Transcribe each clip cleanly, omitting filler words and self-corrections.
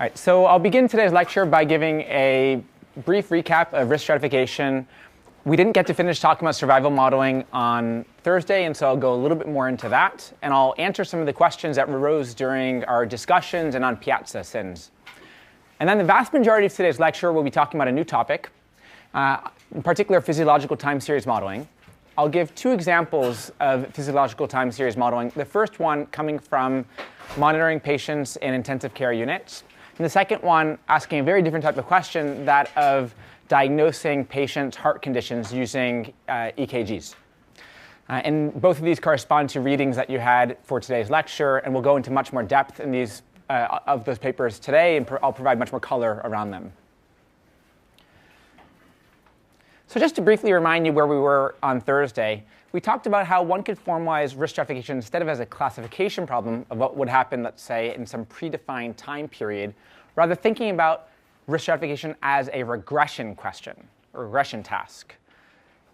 All right, so I'll begin today's lecture by giving a brief recap of risk stratification. We didn't get to finish talking about survival modeling on Thursday, and so I'll go a little bit more into that, and I'll answer some of the questions that arose during our discussions and on Piazza sins. And then the vast majority of today's lecture will be talking about a new topic, in particular physiological time series modeling. I'll give two examples of physiological time series modeling, the first one coming from monitoring patients in intensive care units, and the second one asking a very different type of question, that of diagnosing patients' heart conditions using EKGs. And both of these correspond to readings that you had for today's lecture, and we'll go into much more depth in these of those papers today, and I'll provide much more color around them. So just to briefly remind you where we were on Thursday, we talked about how one could formalize risk stratification instead of as a classification problem of what would happen, let's say, in some predefined time period, rather thinking about risk stratification as a regression question, or regression task.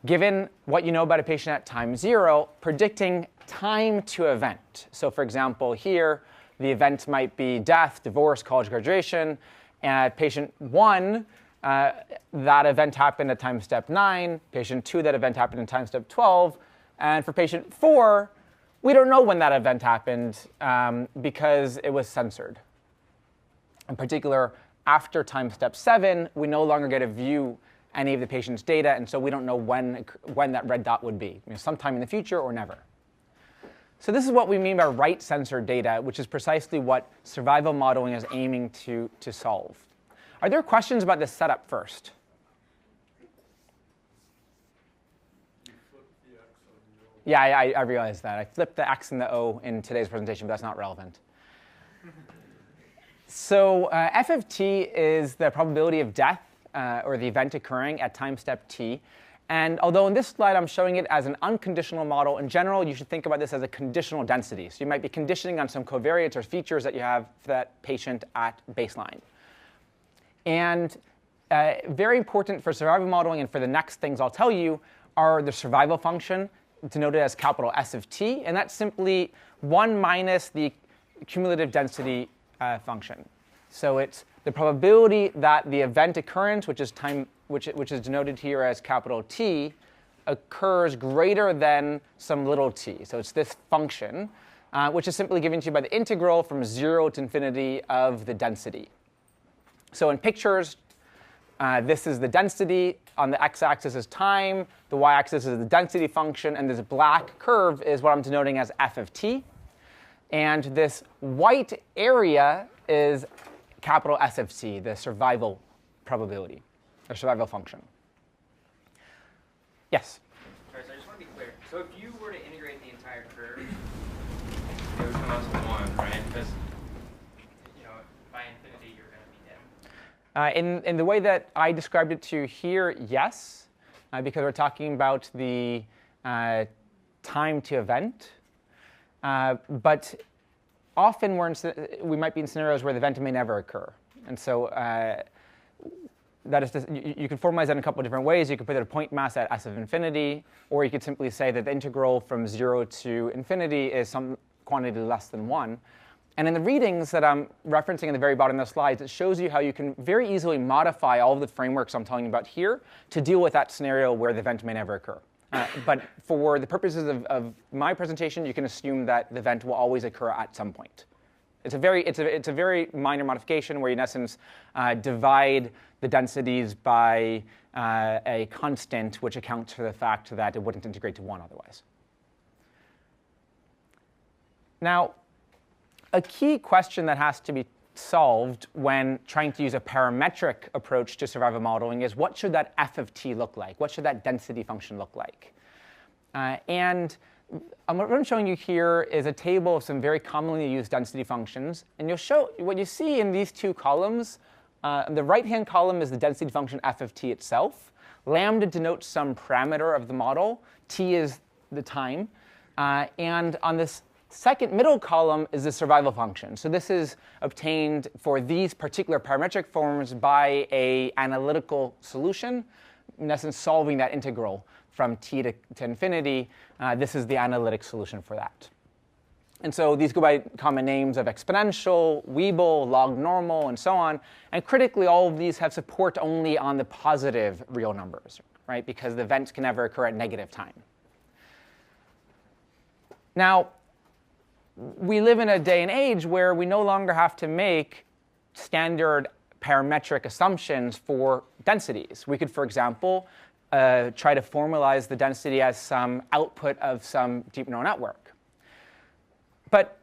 Given what you know about a patient at time 0, predicting time to event. So for example, here, the event might be death, divorce, college graduation, and patient 1, that event happened at time step 9, patient 2, that event happened in time step 12, and for patient 4, we don't know when that event happened because it was censored. In particular, after time step 7, we no longer get to view any of the patient's data, and so we don't know when that red dot would be, sometime in the future or never. So this is what we mean by right censored data, which is precisely what survival modeling is aiming to solve. Are there questions about this setup first? Yeah, I realized that. I flipped the X and the O in today's presentation, but that's not relevant. So FFT is the probability of death or the event occurring at time step t. And although in this slide I'm showing it as an unconditional model, in general you should think about this as a conditional density. So you might be conditioning on some covariates or features that you have for that patient at baseline. And very important for survival modeling and for the next things I'll tell you are the survival function, denoted as capital S of t, and that's simply 1 minus the cumulative density function. So it's the probability that the event occurrence, which is time, which is denoted here as capital T, occurs greater than some little t. So it's this function, which is simply given to you by the integral from 0 to infinity of the density. So in pictures, this is the density. On the x-axis is time. The y-axis is the density function. And this black curve is what I'm denoting as f of t. And this white area is capital S of t, the survival probability, or survival function. Yes? All right, so I just want to be clear. So if you were to integrate the entire curve, it would come out to 1, right? Because by infinity, you're going to be dim. In the way that I described it to you here, yes, because we're talking about the time to event. But often we might be in scenarios where the event may never occur. And so that is you can formalize that in a couple of different ways. You could put it a point mass at S of infinity, or you could simply say that the integral from 0 to infinity is some quantity less than 1. And in the readings that I'm referencing in the very bottom of the slides, it shows you how you can very easily modify all of the frameworks I'm telling you about here to deal with that scenario where the event may never occur. But for the purposes of my presentation, you can assume that the event will always occur at some point. It's a very minor modification where you, in essence, divide the densities by a constant, which accounts for the fact that it wouldn't integrate to 1 otherwise. Now, a key question that has to be solved when trying to use a parametric approach to survival modeling is, what should that f of t look like? What should that density function look like? And what I'm showing you here is a table of some very commonly used density functions. And what you see in these two columns, the right-hand column is the density function f of t itself. Lambda denotes some parameter of the model. T is the time. And on this second middle column is the survival function. So this is obtained for these particular parametric forms by an analytical solution, in essence solving that integral from t to infinity. This is the analytic solution for that. And so these go by common names of exponential, Weibull, log normal, and so on. And critically, all of these have support only on the positive real numbers, right? Because the event can never occur at negative time. Now, we live in a day and age where we no longer have to make standard parametric assumptions for densities. We could, for example, try to formalize the density as some output of some deep neural network. But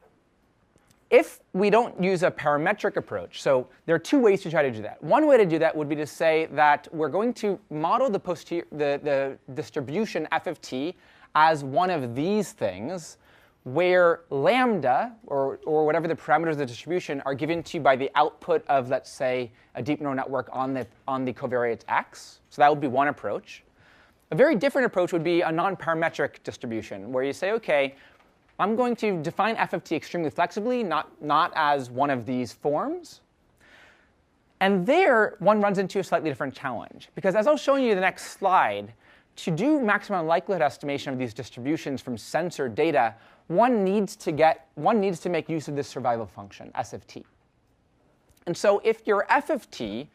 if we don't use a parametric approach, so there are two ways to try to do that. One way to do that would be to say that we're going to model the distribution f of t as one of these things, where lambda, or whatever the parameters of the distribution, are given to you by the output of, let's say, a deep neural network on the covariates x. So that would be one approach. A very different approach would be a non-parametric distribution, where you say, OK, I'm going to define f of t extremely flexibly, not as one of these forms. And there, one runs into a slightly different challenge. Because as I'll show you in the next slide, to do maximum likelihood estimation of these distributions from censored data, one needs to make use of this survival function, s of t. And so if your f of t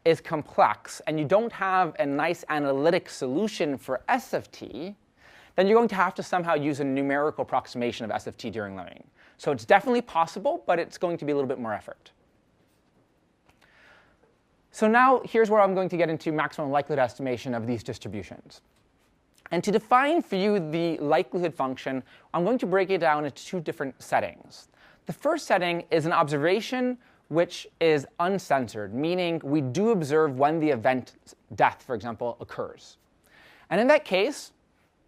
is complex and you don't have a nice analytic solution for s of t, then you're going to have to somehow use a numerical approximation of s of t during learning. So it's definitely possible, but it's going to be a little bit more effort. So now here's where I'm going to get into maximum likelihood estimation of these distributions. And to define for you the likelihood function, I'm going to break it down into two different settings. The first setting is an observation which is uncensored, meaning we do observe when the event, death, for example, occurs. And in that case,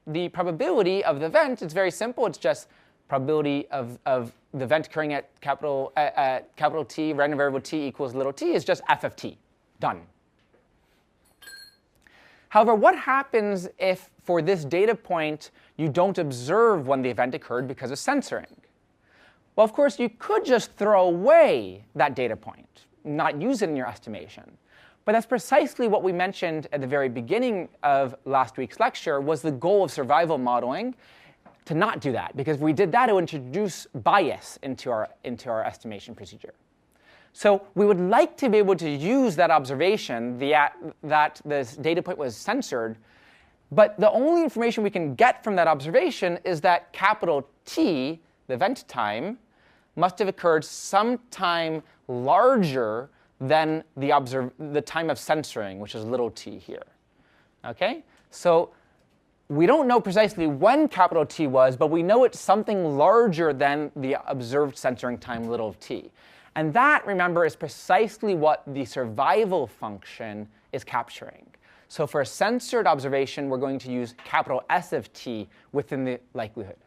the probability of the event is very simple. It's just probability of the event occurring at capital T, random variable t equals little t, is just f of t. Done. However, what happens if, for this data point, you don't observe when the event occurred because of censoring? Well, of course, you could just throw away that data point, not use it in your estimation. But that's precisely what we mentioned at the very beginning of last week's lecture, was the goal of survival modeling, to not do that. Because if we did that, it would introduce bias into our estimation procedure. So we would like to be able to use that observation, that this data point was censored. But the only information we can get from that observation is that capital T, the event time, must have occurred sometime larger than the time of censoring, which is little t here. Okay? So we don't know precisely when capital T was, but we know it's something larger than the observed censoring time, little t. And that, remember, is precisely what the survival function is capturing. So for a censored observation, we're going to use capital S of t within the likelihood.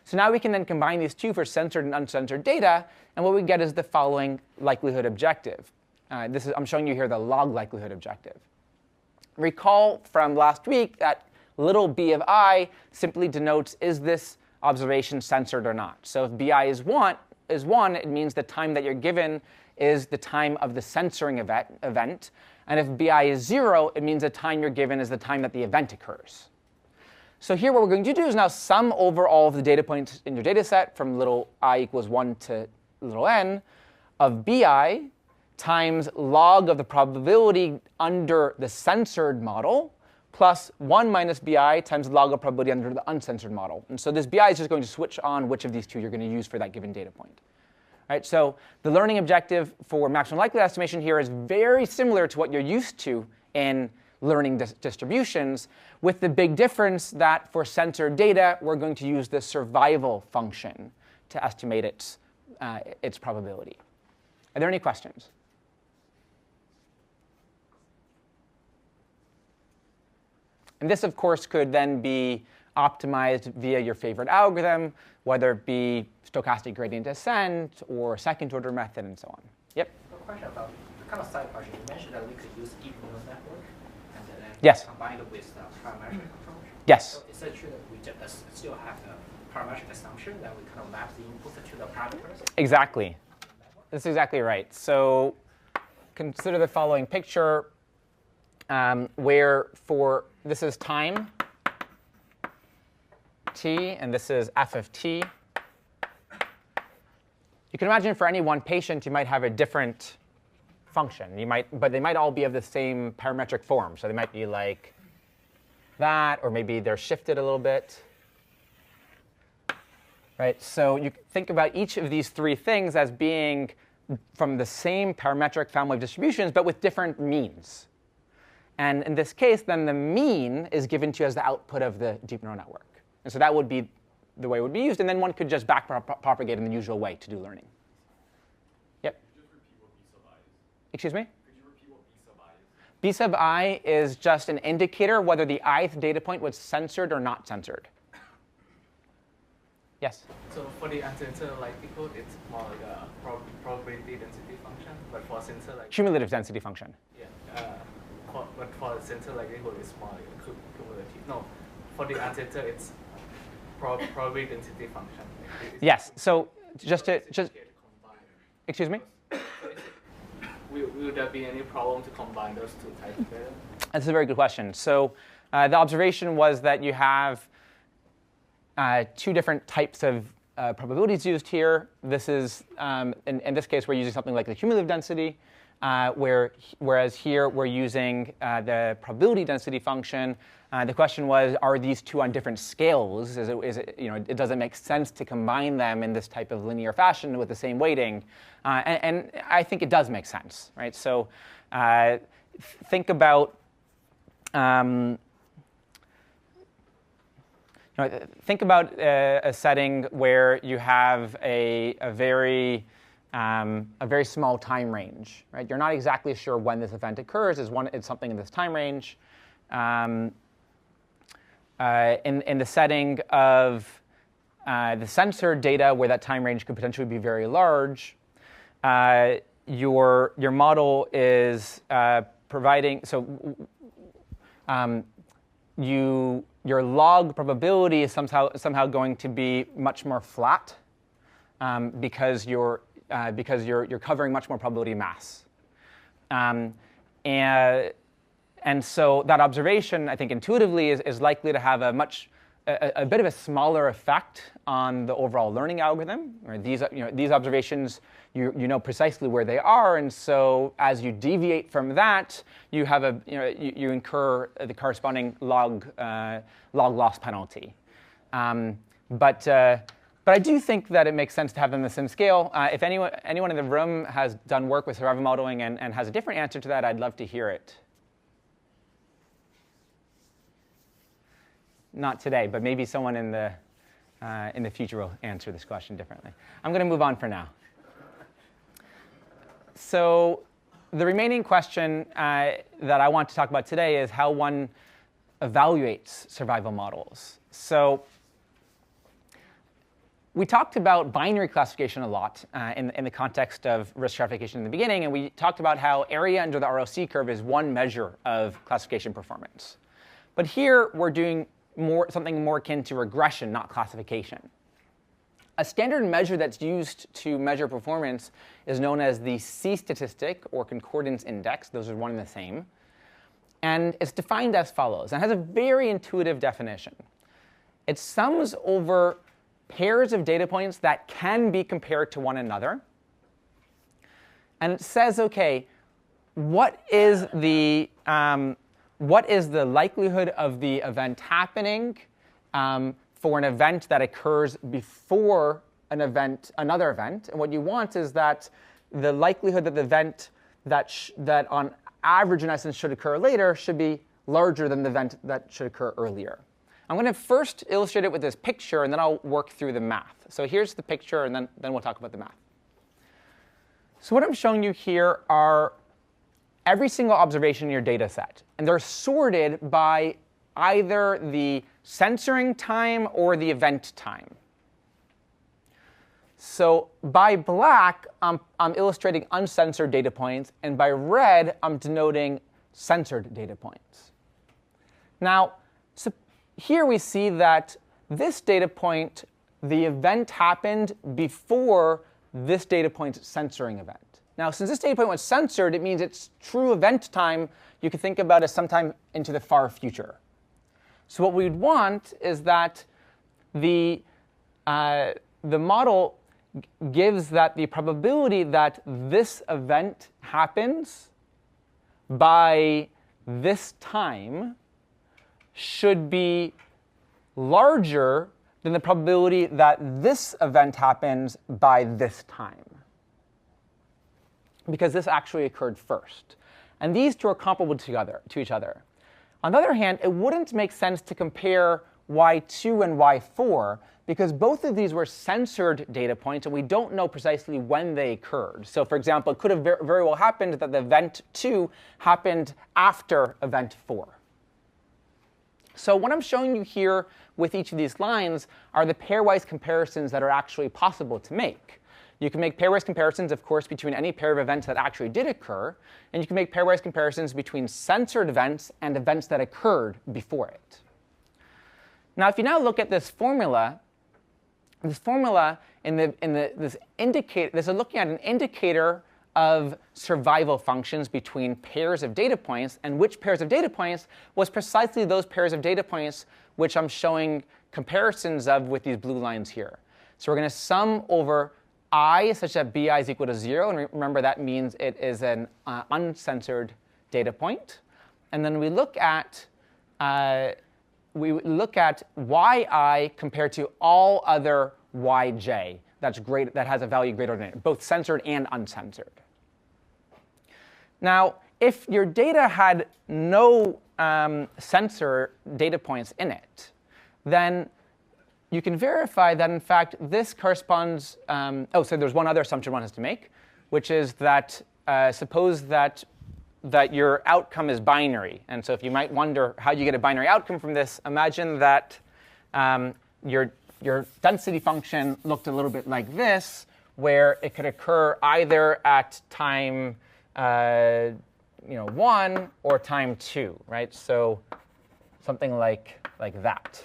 So now we can then combine these two for censored and uncensored data, and what we get is the following likelihood objective. I'm showing you here the log likelihood objective. Recall from last week that little b of I simply denotes, is this observation censored or not? So if bi is 1, it means the time that you're given is the time of the censoring event. And if bi is 0, it means the time you're given is the time that the event occurs. So here what we're going to do is now sum over all of the data points in your data set from little I equals 1 to little n of bi times log of the probability under the censored model plus 1 minus bi times log of probability under the uncensored model. And so this bi is just going to switch on which of these two you're going to use for that given data point. Right, so the learning objective for maximum likelihood estimation here is very similar to what you're used to in learning distributions, with the big difference that for censored data, we're going to use the survival function to estimate its probability. Are there any questions? And this, of course, could then be optimized via your favorite algorithm, whether it be stochastic gradient descent or second-order method and so on. Yep? A question about the kind of side project. You mentioned that we could use deep neural network and then yes. combine it with the parametric approach. Yes. So is it true that we just still have the parametric assumption that we kind of map the inputs to the parameters? Exactly. That's exactly right. So consider the following picture where this is time t, and this is f of t. you can imagine for any one patient, you might have a different function. But they might all be of the same parametric form. So they might be like that, or maybe they're shifted a little bit. Right? So you think about each of these three things as being from the same parametric family of distributions, but with different means. And in this case, then the mean is given to you as the output of the deep neural network. And so that would be the way it would be used. And then one could just back propagate in the usual way to do learning. Yep? Could you just repeat what B sub I is? Excuse me? Could you repeat what B sub I is? B sub I is just an indicator whether the ith data point was censored or not censored. Yes? So for the unsensor likelihood, it's more like a probability density function, but for sensor like Cumulative density function. yeah, but for sensor likelihood, it's more like a cumulative. No, for the unsensor, it's probability density function. Yes. So excuse me? Will there be any problem to combine those two types of data? That's a very good question. So the observation was that you have two different types of probabilities used here. This is, in this case, we're using something like the cumulative density, whereas here we're using the probability density function. The question was, are these two on different scales? Does it make sense to combine them in this type of linear fashion with the same weighting? And I think it does make sense, right? So think about a setting where you have a very small time range, right? You're not exactly sure when this event occurs. It's something in this time range. In the setting of the sensor data, where that time range could potentially be very large, your model is providing your log probability is somehow going to be much more flat because you're covering much more probability mass. And so that observation, I think intuitively, is likely to have a bit of a smaller effect on the overall learning algorithm. Right? These observations, you know precisely where they are, and so as you deviate from that, you have you incur the corresponding log loss penalty. But I do think that it makes sense to have them the same scale. If anyone in the room has done work with survival modeling and has a different answer to that, I'd love to hear it. Not today, but maybe someone in the future will answer this question differently. I'm going to move on for now. So the remaining question that I want to talk about today is how one evaluates survival models. So we talked about binary classification a lot in the context of risk stratification in the beginning, and we talked about how area under the ROC curve is one measure of classification performance. But here we're doing something more akin to regression, not classification. A standard measure that's used to measure performance is known as the C-statistic or concordance index. Those are one and the same. And it's defined as follows. And it has a very intuitive definition. It sums over pairs of data points that can be compared to one another. And it says, OK, what is the likelihood of the event happening for an event that occurs before another event? And what you want is that the likelihood that the event that on average, in essence, should occur later should be larger than the event that should occur earlier. I'm going to first illustrate it with this picture, and then I'll work through the math. So here's the picture, and then we'll talk about the math. So what I'm showing you here are every single observation in your data set. And they're sorted by either the censoring time or the event time. So by black, I'm illustrating uncensored data points. And by red, I'm denoting censored data points. Now, so here we see that this data point, the event happened before this data point's censoring event. Now, since this data point was censored, it means its true event time you can think about as sometime into the far future. So what we'd want is that the model gives that the probability that this event happens by this time should be larger than the probability that this event happens by this time, because this actually occurred first. And these two are comparable to each other. On the other hand, it wouldn't make sense to compare y2 and y4, because both of these were censored data points, and we don't know precisely when they occurred. So for example, it could have very well happened that the event 2 happened after event 4. So what I'm showing you here with each of these lines are the pairwise comparisons that are actually possible to make. You can make pairwise comparisons, of course, between any pair of events that actually did occur, and you can make pairwise comparisons between censored events and events that occurred before it. Now, if you now look at this formula is looking at an indicator of survival functions between pairs of data points, and which pairs of data points was precisely those pairs of data points which I'm showing comparisons of with these blue lines here. So we're going to sum over I such that bi is equal to 0, and remember that means it is an uncensored data point. And then we look at yi compared to all other yj that has a value greater than it, both censored and uncensored. Now, if your data had no censor data points in it, then you can verify that, in fact, this corresponds. So there's one other assumption one has to make, which is that suppose that your outcome is binary. And so if you might wonder how you get a binary outcome from this, imagine that your density function looked a little bit like this, where it could occur either at time 1 or time 2, right? So something like that.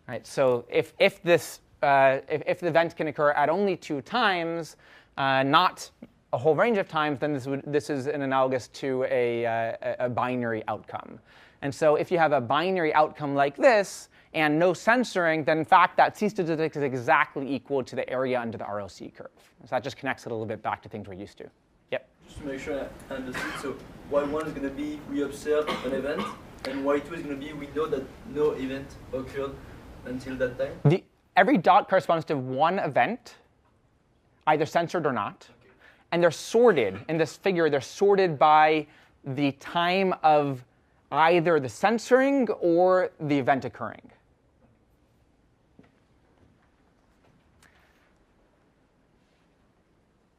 Right. So if the event can occur at only 2 times, not a whole range of times, then this is an analogous to a binary outcome. And so if you have a binary outcome like this and no censoring, then in fact that c-statistic is exactly equal to the area under the RLC curve. So that just connects it a little bit back to things we're used to. Yep. Just to make sure I understood, so y1 is going to be we observed an event, and y2 is going to be we know that no event occurred until that time? Every dot corresponds to one event, either censored or not. Okay. And they're sorted in this figure. They're sorted by the time of either the censoring or the event occurring.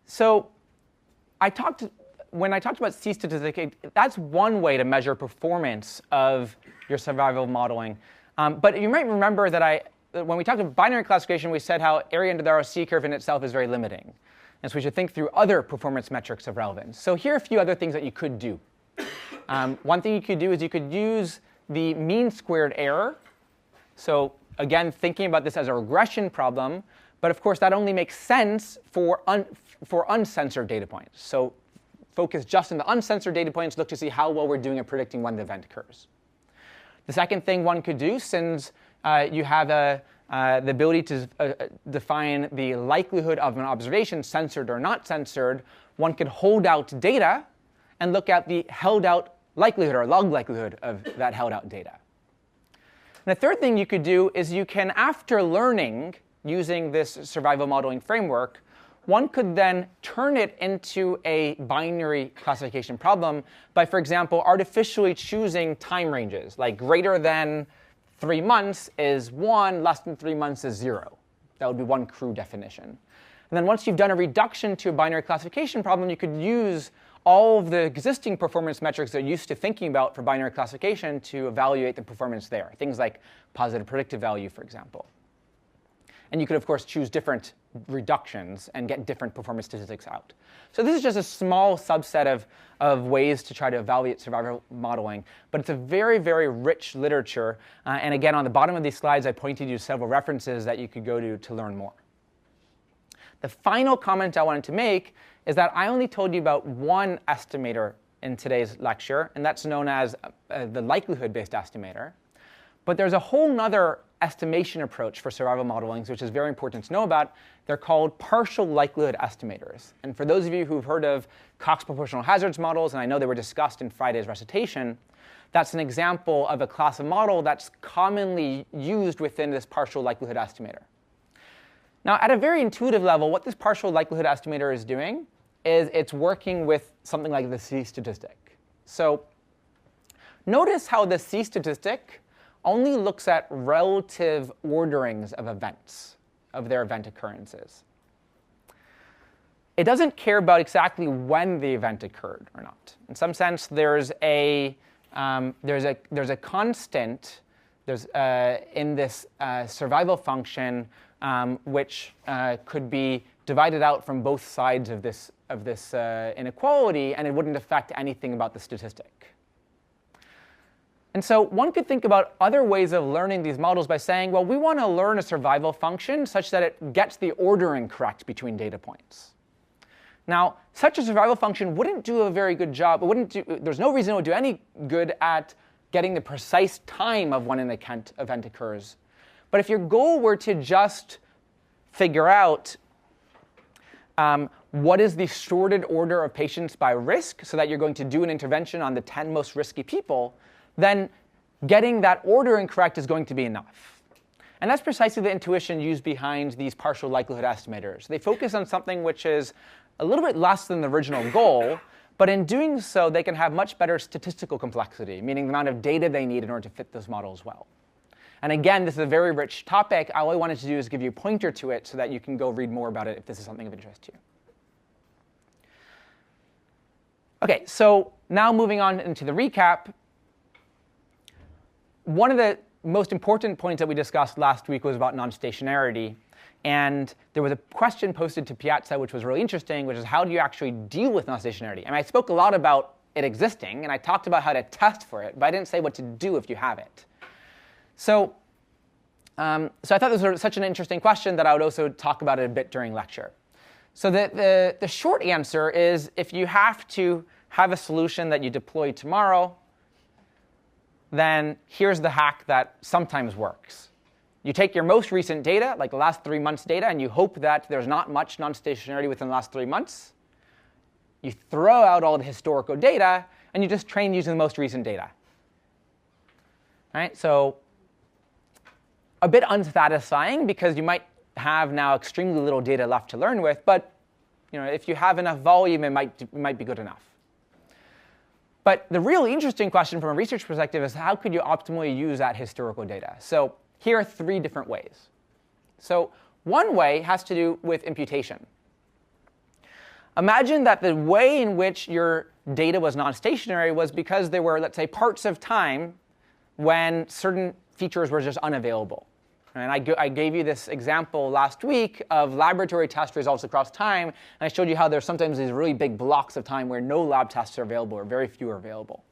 So when I talked about c-statistic, that's one way to measure performance of your survival modeling. But you might remember that when we talked about binary classification, we said how area under the ROC curve in itself is very limiting. And so we should think through other performance metrics of relevance. So here are a few other things that you could do. One thing you could do is you could use the mean squared error. So again, thinking about this as a regression problem. But of course, that only makes sense for uncensored data points. So focus just on the uncensored data points, look to see how well we're doing at predicting when the event occurs. The second thing one could do, since you have the ability to define the likelihood of an observation, censored or not censored, one could hold out data and look at the held out likelihood or log likelihood of that held out data. And the third thing you could do is you can, after learning using this survival modeling framework, one could then turn it into a binary classification problem by, for example, artificially choosing time ranges, like greater than 3 months is 1, less than 3 months is 0. That would be one crude definition. And then once you've done a reduction to a binary classification problem, you could use all of the existing performance metrics that you're used to thinking about for binary classification to evaluate the performance there, things like positive predictive value, for example. And you could, of course, choose different reductions and get different performance statistics out. So this is just a small subset of ways to try to evaluate survival modeling. But it's a very, very rich literature. And again, on the bottom of these slides, I pointed you to several references that you could go to learn more. The final comment I wanted to make is that I only told you about one estimator in today's lecture, and that's known as the likelihood-based estimator. But there's a whole other estimation approach for survival modeling, which is very important to know about. They're called partial likelihood estimators. And for those of you who've heard of Cox proportional hazards models, and I know they were discussed in Friday's recitation, that's an example of a class of model that's commonly used within this partial likelihood estimator. Now, at a very intuitive level, what this partial likelihood estimator is doing is it's working with something like the C statistic. So notice how the C statistic only looks at relative orderings of events, of their event occurrences. It doesn't care about exactly when the event occurred or not. In some sense, there's a constant in this survival function which could be divided out from both sides of this inequality, and it wouldn't affect anything about the statistic. And so one could think about other ways of learning these models by saying, well, we want to learn a survival function such that it gets the ordering correct between data points. Now, such a survival function wouldn't do a very good job. There's no reason it would do any good at getting the precise time of when an event occurs. But if your goal were to just figure out what is the sorted order of patients by risk, so that you're going to do an intervention on the 10 most risky people, then getting that ordering correct is going to be enough. And that's precisely the intuition used behind these partial likelihood estimators. They focus on something which is a little bit less than the original goal, but in doing so, they can have much better statistical complexity, meaning the amount of data they need in order to fit those models well. And again, this is a very rich topic. All I wanted to do is give you a pointer to it so that you can go read more about it if this is something of interest to you. OK, so now moving on into the recap. One of the most important points that we discussed last week was about non-stationarity. And there was a question posted to Piazza, which was really interesting, which is how do you actually deal with non-stationarity? And I spoke a lot about it existing, and I talked about how to test for it, but I didn't say what to do if you have it. So I thought this was such an interesting question that I would also talk about it a bit during lecture. So the short answer is if you have to have a solution that you deploy tomorrow, then here's the hack that sometimes works. You take your most recent data, like the last 3 months' data, and you hope that there's not much non-stationarity within the last 3 months. You throw out all the historical data, and you just train using the most recent data. All right, so a bit unsatisfying because you might have now extremely little data left to learn with, but if you have enough volume, it might be good enough. But the really interesting question from a research perspective is how could you optimally use that historical data? So here are 3 different ways. So one way has to do with imputation. Imagine that the way in which your data was non-stationary was because there were, let's say, parts of time when certain features were just unavailable. And I gave you this example last week of laboratory test results across time, and I showed you how there's sometimes these really big blocks of time where no lab tests are available or very few are available.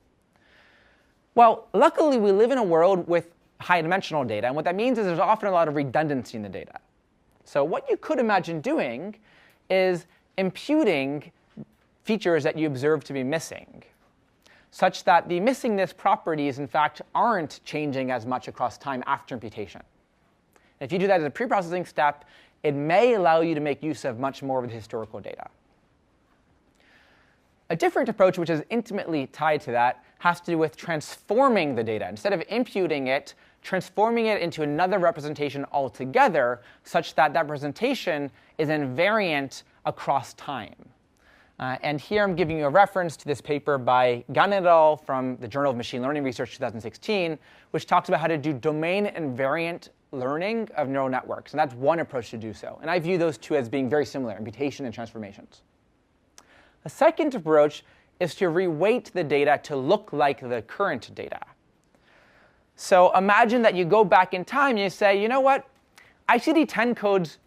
Well, luckily, we live in a world with high-dimensional data, and what that means is there's often a lot of redundancy in the data. So what you could imagine doing is imputing features that you observe to be missing, such that the missingness properties, in fact, aren't changing as much across time after imputation. If you do that as a pre-processing step, it may allow you to make use of much more of the historical data. A different approach, which is intimately tied to that, has to do with transforming the data. Instead of imputing it, transforming it into another representation altogether, such that that representation is invariant across time. And here I'm giving you a reference to this paper by Gunn et al. From the Journal of Machine Learning Research 2016, which talks about how to do domain invariant learning of neural networks. And that's one approach to do so. And I view those two as being very similar, imputation and transformations. A second approach is to reweight the data to look like the current data. So imagine that you go back in time and you say, you know what? ICD-10 codes,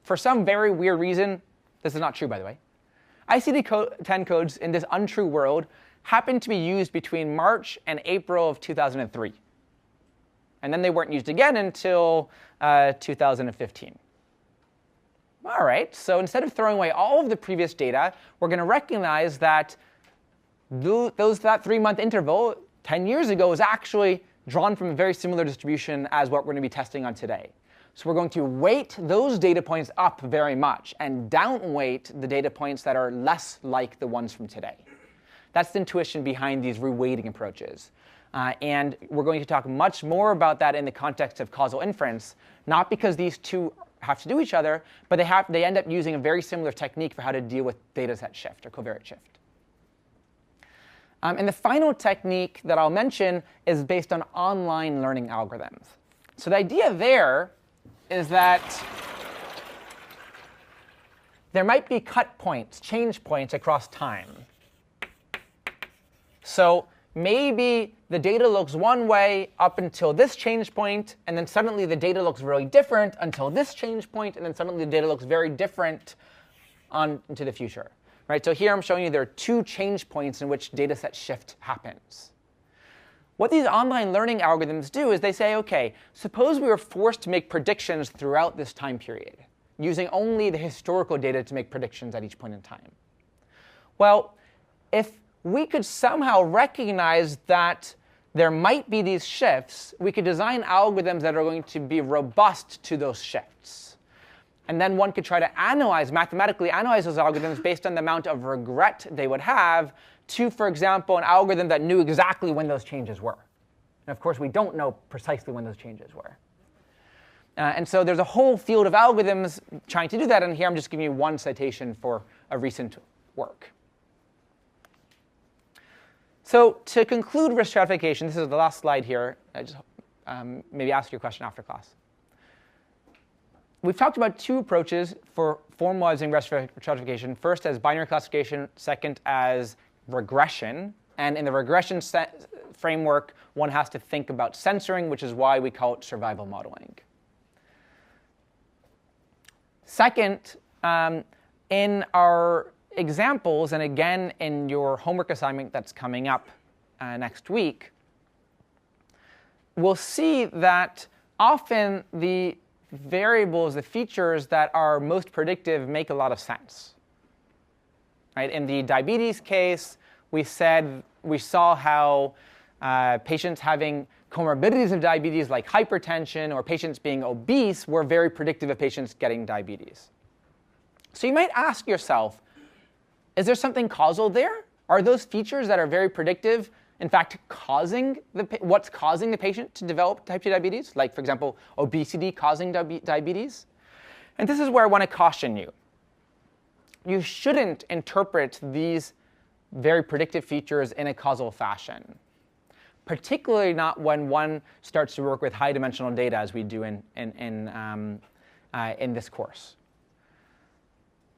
for some very weird reason, this is not true, by the way, ICD-10 codes in this untrue world happen to be used between March and April of 2003. And then they weren't used again until 2015. All right, so instead of throwing away all of the previous data, we're going to recognize that that 3-month interval 10 years ago was actually drawn from a very similar distribution as what we're going to be testing on today. So we're going to weight those data points up very much and downweight the data points that are less like the ones from today. That's the intuition behind these reweighting approaches. And we're going to talk much more about that in the context of causal inference, not because these two have to do each other, but they end up using a very similar technique for how to deal with data set shift or covariate shift. And the final technique that I'll mention is based on online learning algorithms. So the idea there is that there might be cut points, change points across time. So maybe the data looks one way up until this change point, and then suddenly the data looks really different until this change point, and then suddenly the data looks very different on into the future. Right? So here I'm showing you there are two change points in which data set shift happens. What these online learning algorithms do is they say, OK, suppose we were forced to make predictions throughout this time period, using only the historical data to make predictions at each point in time. Well, if we could somehow recognize that there might be these shifts, we could design algorithms that are going to be robust to those shifts. And then one could try to mathematically analyze those algorithms based on the amount of regret they would have to, for example, an algorithm that knew exactly when those changes were. And of course, we don't know precisely when those changes were. And so there's a whole field of algorithms trying to do that. And here I'm just giving you one citation for a recent work. So to conclude risk stratification, this is the last slide here. I just maybe ask your question after class. We've talked about two approaches for formalizing risk stratification. First as binary classification, second as regression. And in the regression framework, one has to think about censoring, which is why we call it survival modeling. Second, in our examples, and again in your homework assignment that's coming up next week, we'll see that often the variables, the features that are most predictive make a lot of sense. Right? In the diabetes case, we saw how patients having comorbidities of diabetes like hypertension or patients being obese were very predictive of patients getting diabetes. So you might ask yourself, is there something causal there? Are those features that are very predictive, in fact, what's causing the patient to develop type 2 diabetes? Like, for example, obesity causing diabetes? And this is where I want to caution you. You shouldn't interpret these very predictive features in a causal fashion, particularly not when one starts to work with high-dimensional data, as we do in this course.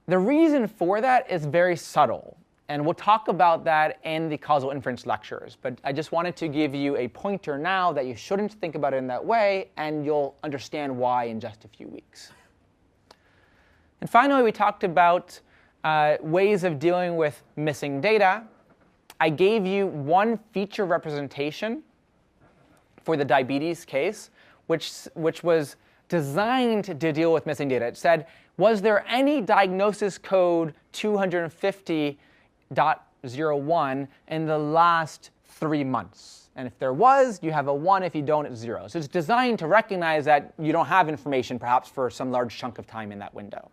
The reason for that is very subtle, and we'll talk about that in the causal inference lectures. But I just wanted to give you a pointer now that you shouldn't think about it in that way, and you'll understand why in just a few weeks. And finally, we talked about ways of dealing with missing data. I gave you one feature representation for the diabetes case, which was designed to deal with missing data. It said, was there any diagnosis code 250.01 in the last 3 months? And if there was, you have a 1. If you don't, it's 0. So it's designed to recognize that you don't have information, perhaps for some large chunk of time in that window.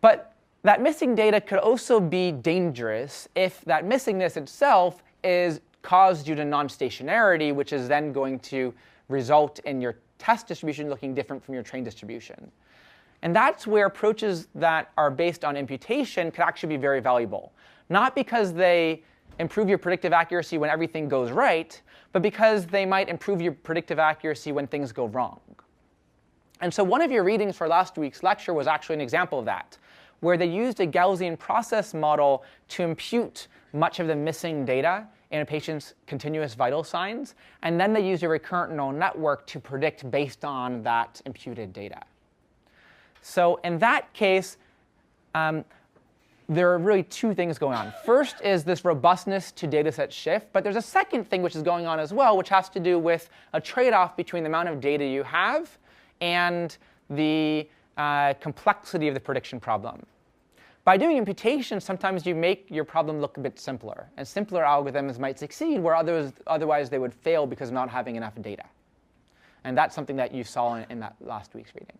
But that missing data could also be dangerous if that missingness itself is caused due to non-stationarity, which is then going to result in your test distribution looking different from your trained distribution. And that's where approaches that are based on imputation could actually be very valuable. Not because they improve your predictive accuracy when everything goes right, but because they might improve your predictive accuracy when things go wrong. And so one of your readings for last week's lecture was actually an example of that, where they used a Gaussian process model to impute much of the missing data in a patient's continuous vital signs, and then they used a recurrent neural network to predict based on that imputed data. So in that case, there are really two things going on. First is this robustness to dataset shift, but there's a second thing which is going on as well, which has to do with a trade-off between the amount of data you have and the complexity of the prediction problem. by doing imputation, sometimes you make your problem look a bit simpler. And simpler algorithms might succeed where otherwise they would fail because of not having enough data. And that's something that you saw in that last week's reading.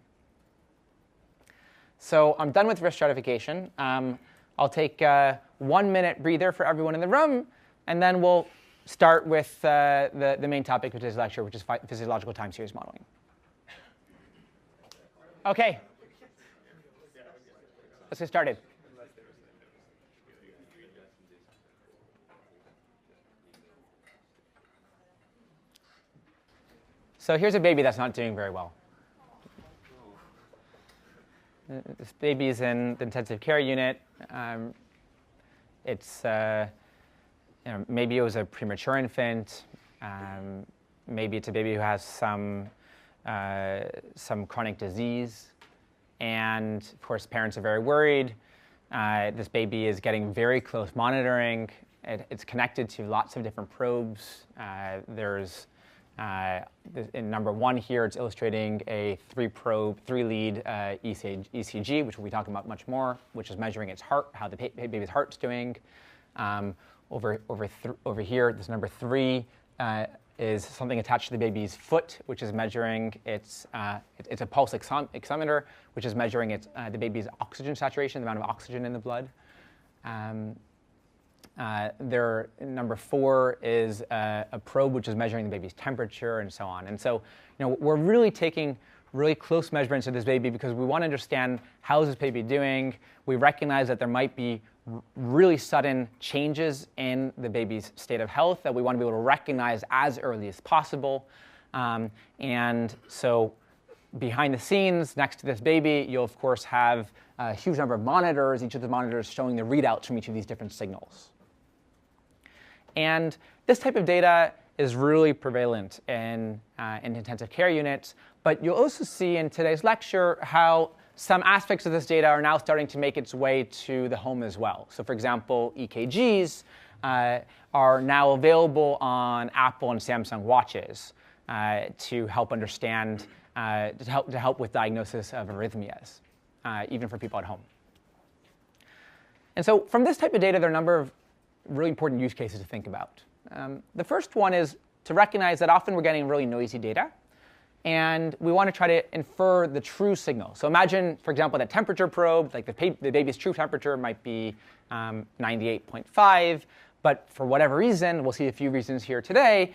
So I'm done with risk stratification. I'll take a 1-minute breather for everyone in the room, and then we'll start with the main topic of today's lecture, which is physiological time series modeling. OK. Let's get started. So here's a baby that's not doing very well. This baby's in the intensive care unit. It's maybe it was a premature infant. Maybe it's a baby who has some chronic disease. And of course, parents are very worried. This baby is getting very close monitoring. It's connected to lots of different probes. In number 1 here, it's illustrating a 3-lead ECG, which we'll be talking about much more, which is measuring its heart, how the baby's heart's doing. Over here, this number 3 is something attached to the baby's foot, which is measuring it's a pulse oximeter, which is measuring the baby's oxygen saturation, the amount of oxygen in the blood. Number 4 is a probe, which is measuring the baby's temperature and so on. And so, we're really taking really close measurements of this baby because we want to understand how is this baby doing. We recognize that there might be really sudden changes in the baby's state of health that we want to be able to recognize as early as possible. And so behind the scenes, next to this baby, you'll of course have a huge number of monitors, each of the monitors showing the readouts from each of these different signals. And this type of data is really prevalent in intensive care units. But you'll also see in today's lecture how some aspects of this data are now starting to make its way to the home as well. So for example, EKGs are now available on Apple and Samsung watches to help understand, to help with diagnosis of arrhythmias, even for people at home. And so from this type of data, there are a number of really important use cases to think about. The first one is to recognize that often we're getting really noisy data, and we want to try to infer the true signal. So imagine, for example, that temperature probe, like the baby's true temperature might be 98.5, but for whatever reason, we'll see a few reasons here today,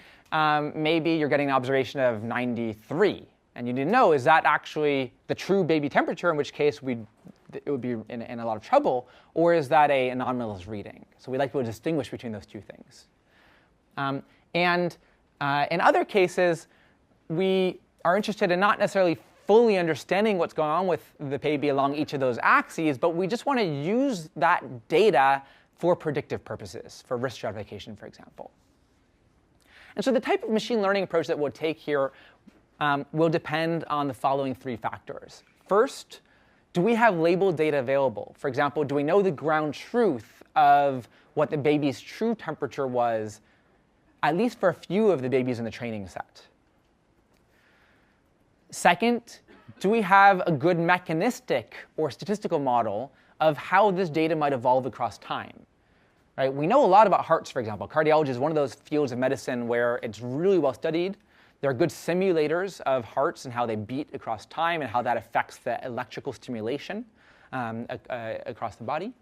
maybe you're getting an observation of 93. And you need to know, is that actually the true baby temperature, in which case it would be in a lot of trouble, or is that an anomalous reading? So we like to distinguish between those two things. In other cases, we are interested in not necessarily fully understanding what's going on with the baby along each of those axes, but we just want to use that data for predictive purposes, for risk stratification, for example. And so the type of machine learning approach that we'll take here will depend on the following 3 factors. First, do we have labeled data available? For example, do we know the ground truth of what the baby's true temperature was, at least for a few of the babies in the training set? Second, do we have a good mechanistic or statistical model of how this data might evolve across time? Right? We know a lot about hearts, for example. Cardiology is one of those fields of medicine where it's really well studied. There are good simulators of hearts and how they beat across time and how that affects the electrical stimulation across the body.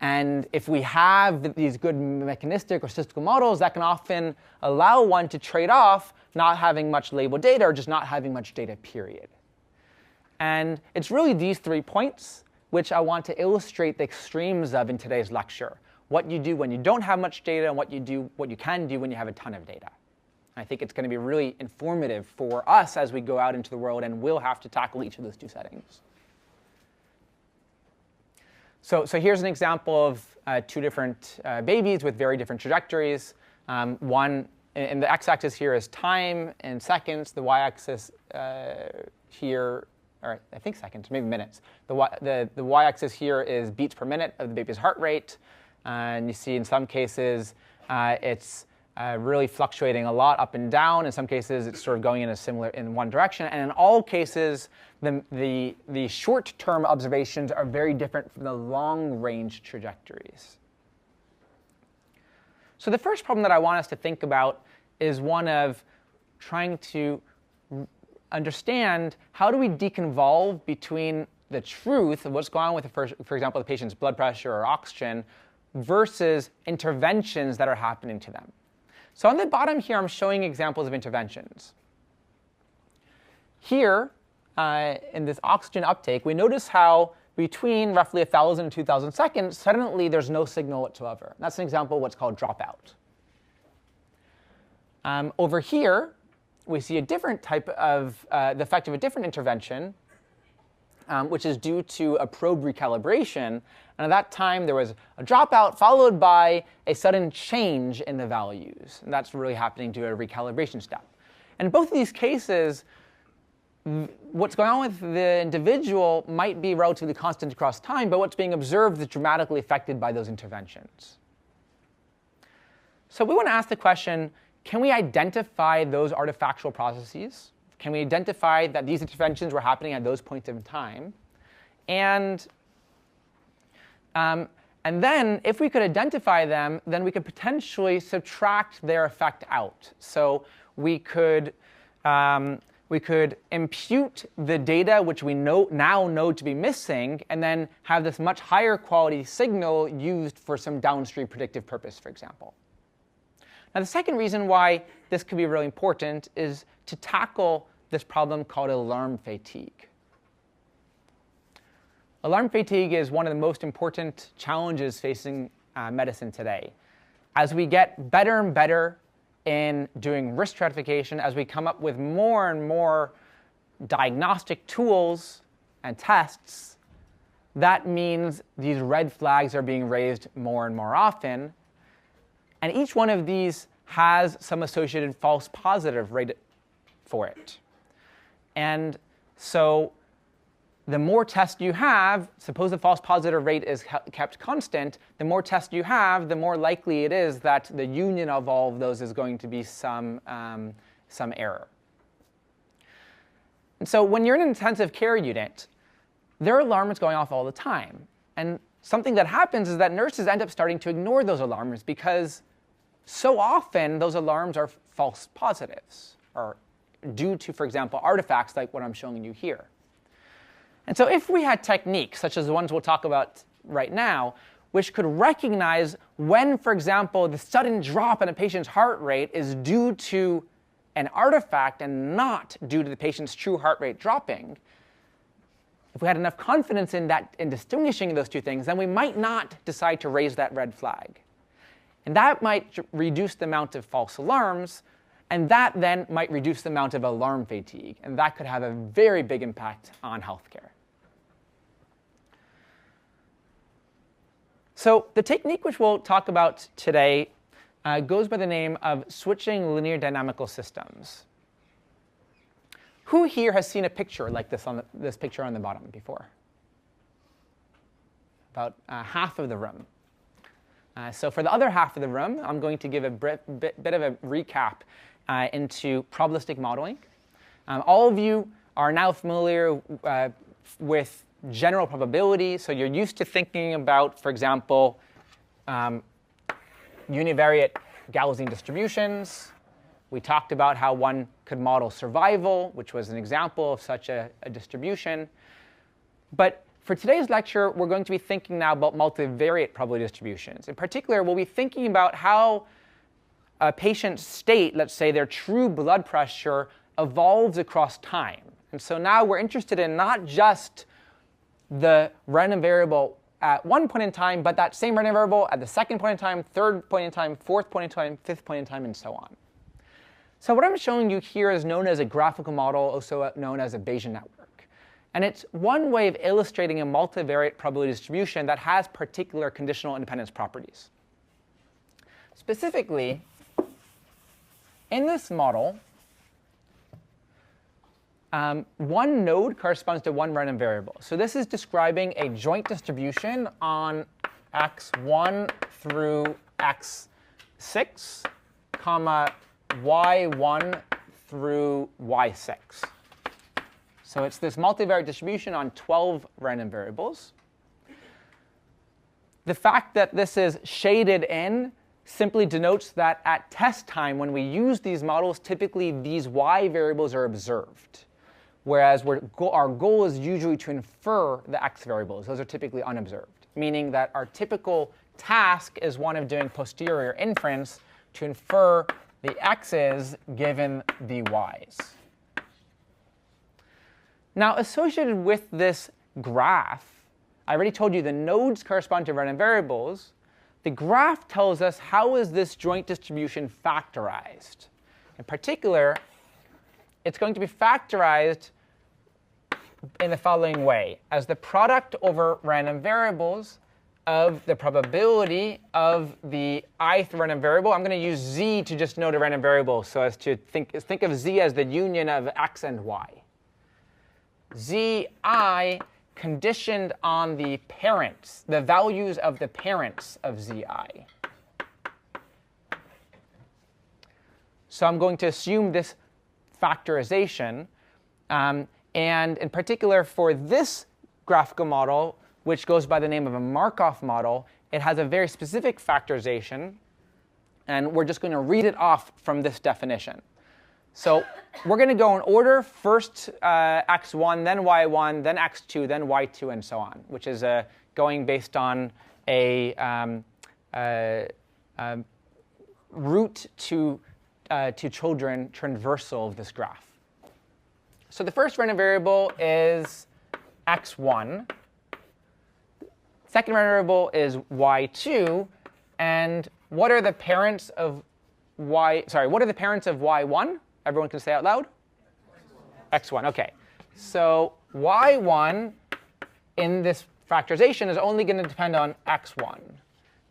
And if we have these good mechanistic or statistical models, that can often allow one to trade off not having much labeled data or just not having much data, period. And it's really these 3 points which I want to illustrate the extremes of in today's lecture. What you do when you don't have much data and what you can do when you have a ton of data. I think it's going to be really informative for us as we go out into the world, and we'll have to tackle each of those 2 settings. So here's an example of 2 different babies with very different trajectories. One in the x-axis here is time in seconds. The y-axis here, or I think seconds, maybe minutes. The y-axis here is beats per minute of the baby's heart rate. And you see in some cases it's really fluctuating a lot up and down. In some cases, it's sort of going in one direction. And in all cases, the short-term observations are very different from the long-range trajectories. So the first problem that I want us to think about is one of trying to understand how do we deconvolve between the truth of what's going on with, for example, the patient's blood pressure or oxygen versus interventions that are happening to them. So on the bottom here, I'm showing examples of interventions. Here, in this oxygen uptake, we notice how between roughly 1,000 and 2,000 seconds, suddenly there's no signal whatsoever. That's an example of what's called dropout. Over here, we see a different type of the effect of a different intervention, which is due to a probe recalibration. And at that time, there was a dropout followed by a sudden change in the values. And that's really happening due to a recalibration step. And in both of these cases, what's going on with the individual might be relatively constant across time, but what's being observed is dramatically affected by those interventions. So we want to ask the question, can we identify those artifactual processes? Can we identify that these interventions were happening at those points in time? And then, if we could identify them, then we could potentially subtract their effect out. So we could impute the data which we now know to be missing, and then have this much higher quality signal used for some downstream predictive purpose, for example. Now, the second reason why this could be really important is to tackle this problem called alarm fatigue. Alarm fatigue is one of the most important challenges facing medicine today. As we get better and better in doing risk stratification, as we come up with more and more diagnostic tools and tests, that means these red flags are being raised more and more often. And each one of these has some associated false positive rate for it. And so the more tests you have, suppose the false positive rate is kept constant, the more tests you have, the more likely it is that the union of all of those is going to be some error. And so when you're in an intensive care unit, there are alarms going off all the time. And something that happens is that nurses end up starting to ignore those alarms because so often those alarms are false positives, or due to, for example, artifacts like what I'm showing you here. And so if we had techniques, such as the ones we'll talk about right now, which could recognize when, for example, the sudden drop in a patient's heart rate is due to an artifact and not due to the patient's true heart rate dropping, if we had enough confidence in distinguishing those two things, then we might not decide to raise that red flag. And that might reduce the amount of false alarms, and that then might reduce the amount of alarm fatigue, and that could have a very big impact on healthcare. So the technique which we'll talk about today goes by the name of switching linear dynamical systems. Who here has seen a picture like this this picture on the bottom before? About half of the room. So for the other half of the room, I'm going to give a bit of a recap into probabilistic modeling. All of you are now familiar with general probability, so you're used to thinking about, for example, univariate Gaussian distributions. We talked about how one could model survival, which was an example of such a distribution. But for today's lecture, we're going to be thinking now about multivariate probability distributions. In particular, we'll be thinking about how a patient's state, let's say their true blood pressure, evolves across time. And so now we're interested in not just the random variable at one point in time, but that same random variable at the second point in time, third point in time, fourth point in time, fifth point in time, and so on. So what I'm showing you here is known as a graphical model, also known as a Bayesian network. And it's one way of illustrating a multivariate probability distribution that has particular conditional independence properties. Specifically, in this model, one node corresponds to one random variable. So this is describing a joint distribution on x1 through x6 comma y1 through y6. So it's this multivariate distribution on 12 random variables. The fact that this is shaded in simply denotes that at test time, when we use these models, typically these y variables are observed, whereas our goal is usually to infer the x variables. Those are typically unobserved, meaning that our typical task is one of doing posterior inference to infer the x's given the y's. Now, associated with this graph, I already told you the nodes correspond to random variables. The graph tells us how is this joint distribution factorized. In particular, it's going to be factorized in the following way, as the product over random variables of the probability of the ith random variable. I'm going to use z to just note a random variable so as to think of z as the union of x and y. Zi conditioned on the parents, the values of the parents of zi. So I'm going to assume this factorization. And in particular, for this graphical model, which goes by the name of a Markov model, it has a very specific factorization. And we're just going to read it off from this definition. So we're going to go in order, first x1, then y1, then x2, then y2, and so on, which is going based on a route to children transversal of this graph. So the first random variable is x1. Second random variable is y2. And what are the parents of what are the parents of y1? Everyone can say out loud? x1, OK. So y1 in this factorization is only going to depend on x1.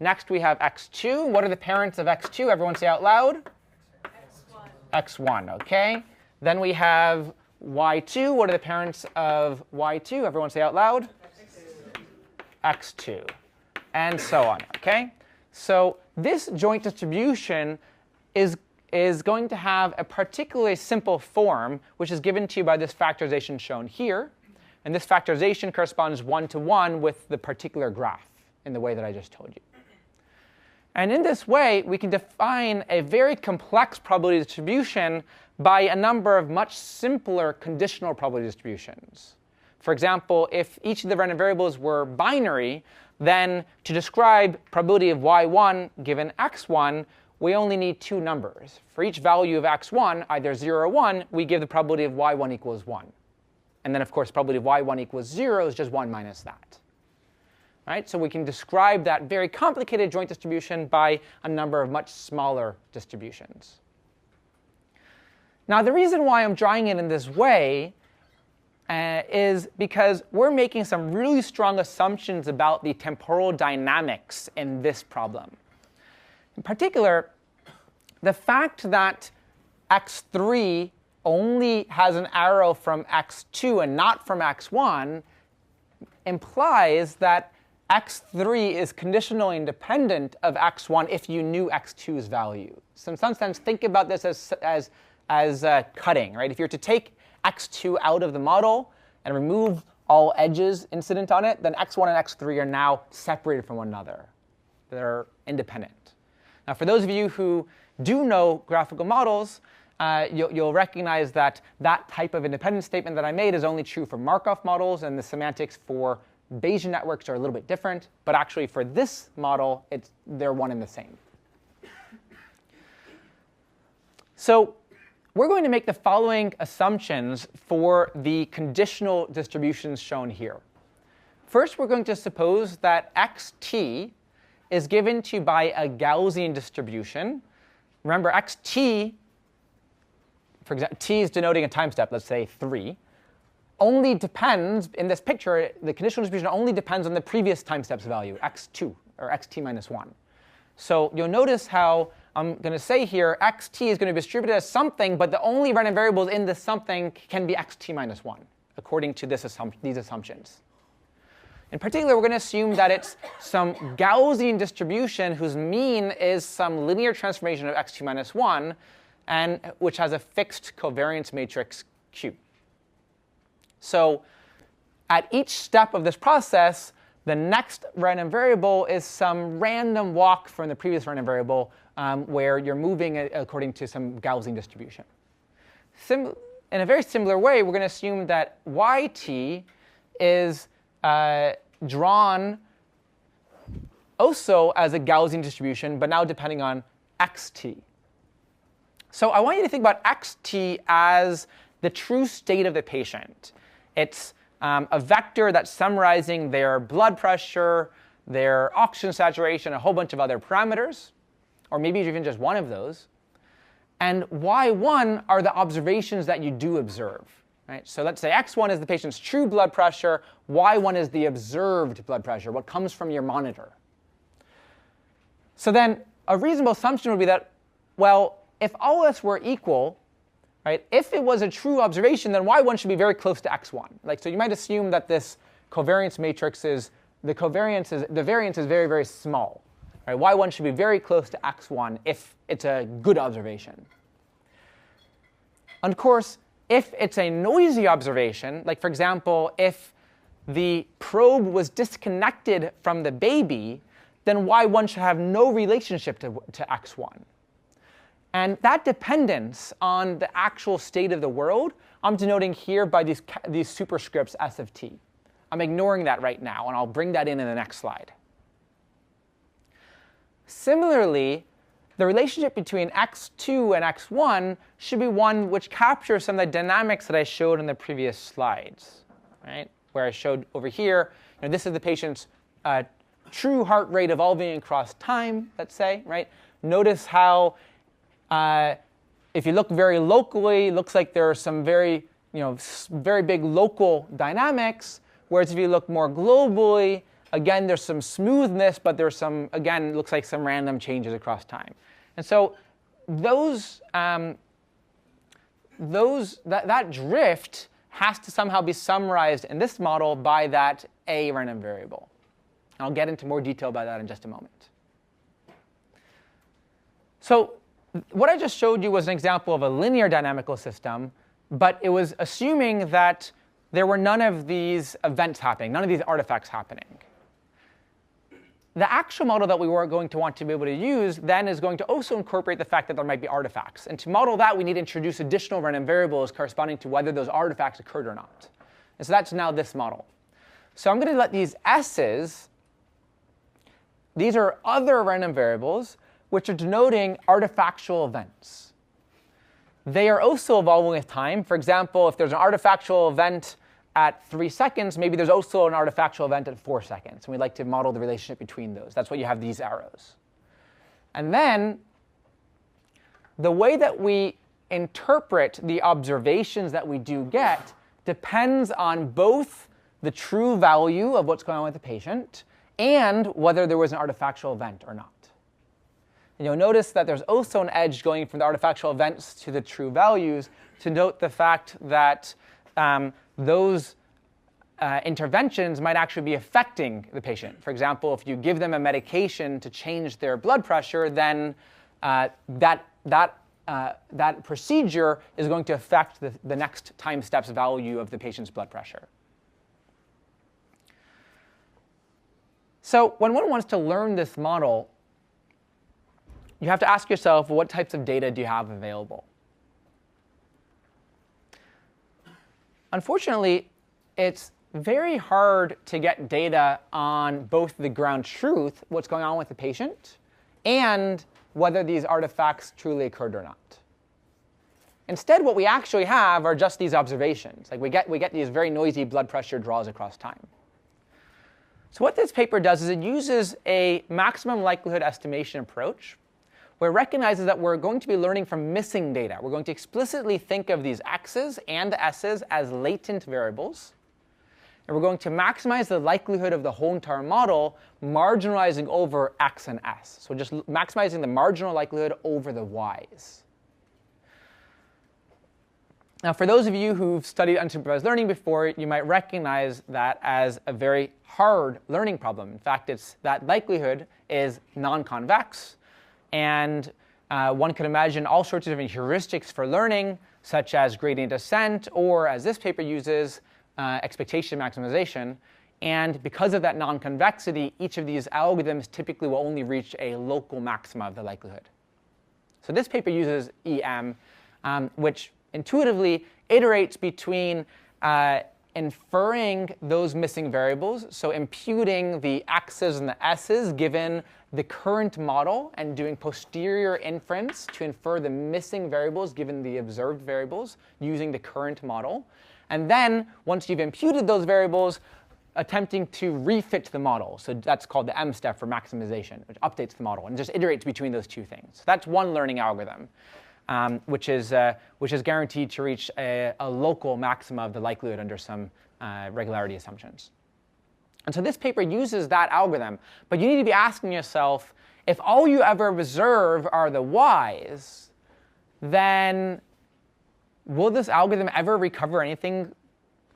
Next, we have x2. What are the parents of x2? Everyone say out loud? x1, OK. Then we have y2. What are the parents of y2? Everyone say out loud? x2. And so on, OK? So this joint distribution is going to have a particularly simple form, which is given to you by this factorization shown here. And this factorization corresponds one-to-one with the particular graph in the way that I just told you. And in this way, we can define a very complex probability distribution by a number of much simpler conditional probability distributions. For example, if each of the random variables were binary, then to describe probability of y1 given x1, we only need two numbers. For each value of x1, either 0 or 1, we give the probability of y1 equals 1. And then, of course, probability of y1 equals 0 is just 1 minus that. Right? So we can describe that very complicated joint distribution by a number of much smaller distributions. Now, the reason why I'm drawing it in this way is because we're making some really strong assumptions about the temporal dynamics in this problem. In particular, the fact that x3 only has an arrow from x2 and not from x1 implies that x3 is conditionally independent of x1 if you knew x2's value. So in some sense, think about this as cutting, right? If you're to take x2 out of the model and remove all edges incident on it, then x1 and x3 are now separated from one another. They're independent. Now, for those of you who do know graphical models, you'll recognize that that type of independence statement that I made is only true for Markov models, and the semantics for Bayesian networks are a little bit different. But actually, for this model, they're one and the same. So we're going to make the following assumptions for the conditional distributions shown here. First, we're going to suppose that xt is given to you by a Gaussian distribution. Remember, xt, for example, t is denoting a time step, let's say 3, only depends, in this picture, the conditional distribution only depends on the previous time step's value, x2, or xt minus 1. So you'll notice how I'm going to say here, xt is going to be distributed as something, but the only random variables in this something can be xt minus 1, according to these assumptions. In particular, we're going to assume that it's some Gaussian distribution whose mean is some linear transformation of x2 minus 1, and which has a fixed covariance matrix Q. So at each step of this process, the next random variable is some random walk from the previous random variable where you're moving according to some Gaussian distribution. In a very similar way, we're going to assume that yt is drawn also as a Gaussian distribution, but now depending on xt. So I want you to think about xt as the true state of the patient. It's a vector that's summarizing their blood pressure, their oxygen saturation, a whole bunch of other parameters, or maybe even just one of those. And y1 are the observations that you do observe. Right? So let's say x1 is the patient's true blood pressure, y1 is the observed blood pressure, what comes from your monitor. So then a reasonable assumption would be that, well, if all else were equal, right, if it was a true observation, then y1 should be very close to x1. So you might assume that this covariance matrix the variance is very, very small. Right? y1 should be very close to x1 if it's a good observation. And of course, if it's a noisy observation, like for example, if the probe was disconnected from the baby, then y1 should have no relationship to x1. And that dependence on the actual state of the world, I'm denoting here by these superscripts s of t. I'm ignoring that right now, and I'll bring that in the next slide. Similarly, the relationship between x2 and x1 should be one which captures some of the dynamics that I showed in the previous slides, right? Where I showed over here, this is the patient's true heart rate evolving across time, let's say, right? Notice how if you look very locally, it looks like there are some very big local dynamics, whereas if you look more globally, again, there's some smoothness, but there's some, again, it looks like some random changes across time. And so that drift has to somehow be summarized in this model by that a random variable. And I'll get into more detail about that in just a moment. So what I just showed you was an example of a linear dynamical system, but it was assuming that there were none of these events happening, none of these artifacts happening. The actual model that we were going to want to be able to use then is going to also incorporate the fact that there might be artifacts. And to model that, we need to introduce additional random variables corresponding to whether those artifacts occurred or not. And so that's now this model. So I'm going to let these s's, these are other random variables, which are denoting artifactual events. They are also evolving with time. For example, if there's an artifactual event at 3 seconds, maybe there's also an artifactual event at 4 seconds. And we'd like to model the relationship between those. That's why you have these arrows. And then the way that we interpret the observations that we do get depends on both the true value of what's going on with the patient and whether there was an artifactual event or not. And you'll notice that there's also an edge going from the artifactual events to the true values to note the fact that those interventions might actually be affecting the patient. For example, if you give them a medication to change their blood pressure, then that procedure is going to affect the next time steps value of the patient's blood pressure. So when one wants to learn this model, you have to ask yourself, what types of data do you have available? Unfortunately, it's very hard to get data on both the ground truth, what's going on with the patient, and whether these artifacts truly occurred or not. Instead, what we actually have are just these observations. Like we get these very noisy blood pressure draws across time. So what this paper does is it uses a maximum likelihood estimation approach where it recognizes that we're going to be learning from missing data. We're going to explicitly think of these x's and s's as latent variables. And we're going to maximize the likelihood of the whole entire model, marginalizing over x and s. So just maximizing the marginal likelihood over the y's. Now, for those of you who've studied unsupervised learning before, you might recognize that as a very hard learning problem. In fact, that likelihood is non-convex. And one could imagine all sorts of different heuristics for learning, such as gradient descent, or as this paper uses, expectation maximization. And because of that non-convexity, each of these algorithms typically will only reach a local maxima of the likelihood. So this paper uses EM, which intuitively iterates between inferring those missing variables, so imputing the x's and the s's given the current model and doing posterior inference to infer the missing variables given the observed variables using the current model. And then, once you've imputed those variables, attempting to refit the model. So that's called the M step for maximization, which updates the model and just iterates between those two things. So that's one learning algorithm, which is guaranteed to reach a local maxima of the likelihood under some regularity assumptions. And so this paper uses that algorithm. But you need to be asking yourself, if all you ever observe are the y's, then will this algorithm ever recover anything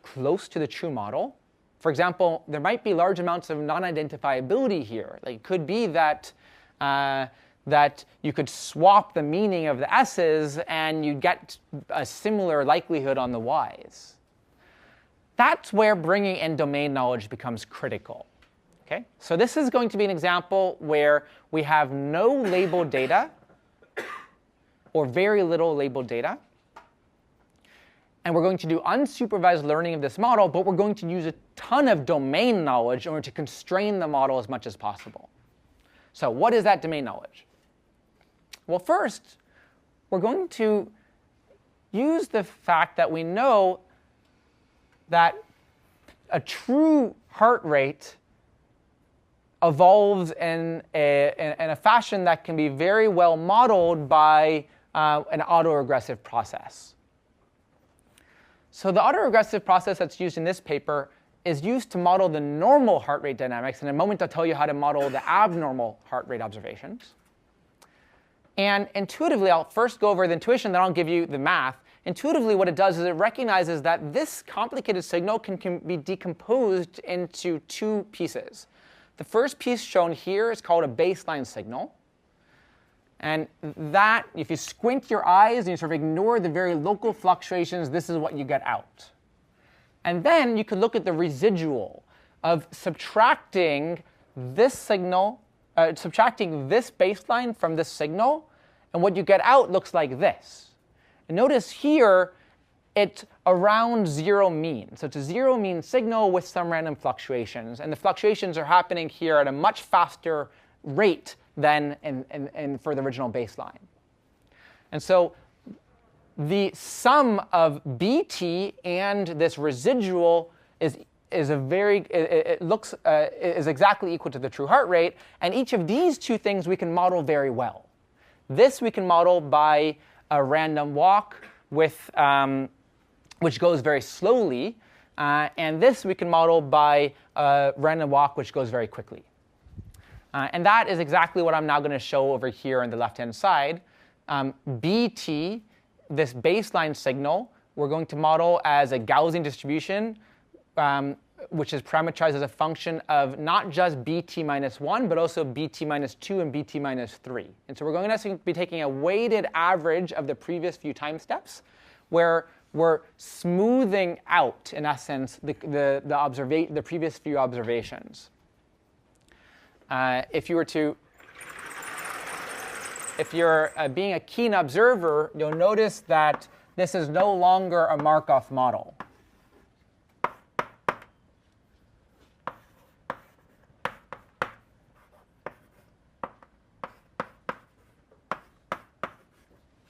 close to the true model? For example, there might be large amounts of non-identifiability here. Like, it could be that that you could swap the meaning of the s's and you get a similar likelihood on the y's. That's where bringing in domain knowledge becomes critical. Okay? So this is going to be an example where we have no labeled data or very little labeled data. And we're going to do unsupervised learning of this model, but we're going to use a ton of domain knowledge in order to constrain the model as much as possible. So what is that domain knowledge? Well, first, we're going to use the fact that we know that a true heart rate evolves in a fashion that can be very well modeled by an autoregressive process. So the autoregressive process that's used in this paper is used to model the normal heart rate dynamics. In a moment, I'll tell you how to model the abnormal heart rate observations. And intuitively, I'll first go over the intuition, then I'll give you the math. Intuitively, what it does is it recognizes that this complicated signal can be decomposed into two pieces. The first piece shown here is called a baseline signal. And that, if you squint your eyes and you sort of ignore the very local fluctuations, this is what you get out. And then you could look at the residual of subtracting this signal, subtracting this baseline from this signal, and what you get out looks like this. And notice here, it's around zero mean. So it's a zero mean signal with some random fluctuations. And the fluctuations are happening here at a much faster rate than for the original baseline. And so the sum of BT and this residual is exactly equal to the true heart rate. And each of these two things we can model very well. This we can model by a random walk with which goes very slowly, and this we can model by a random walk which goes very quickly. And that is exactly what I'm now going to show over here on the left-hand side. BT, this baseline signal, we're going to model as a Gaussian distribution, which is parameterized as a function of not just BT minus 1, but also BT minus 2 and BT minus 3. And so we're going to be taking a weighted average of the previous few time steps, where we're smoothing out, in essence, the previous few observations. If you're being a keen observer, you'll notice that this is no longer a Markov model.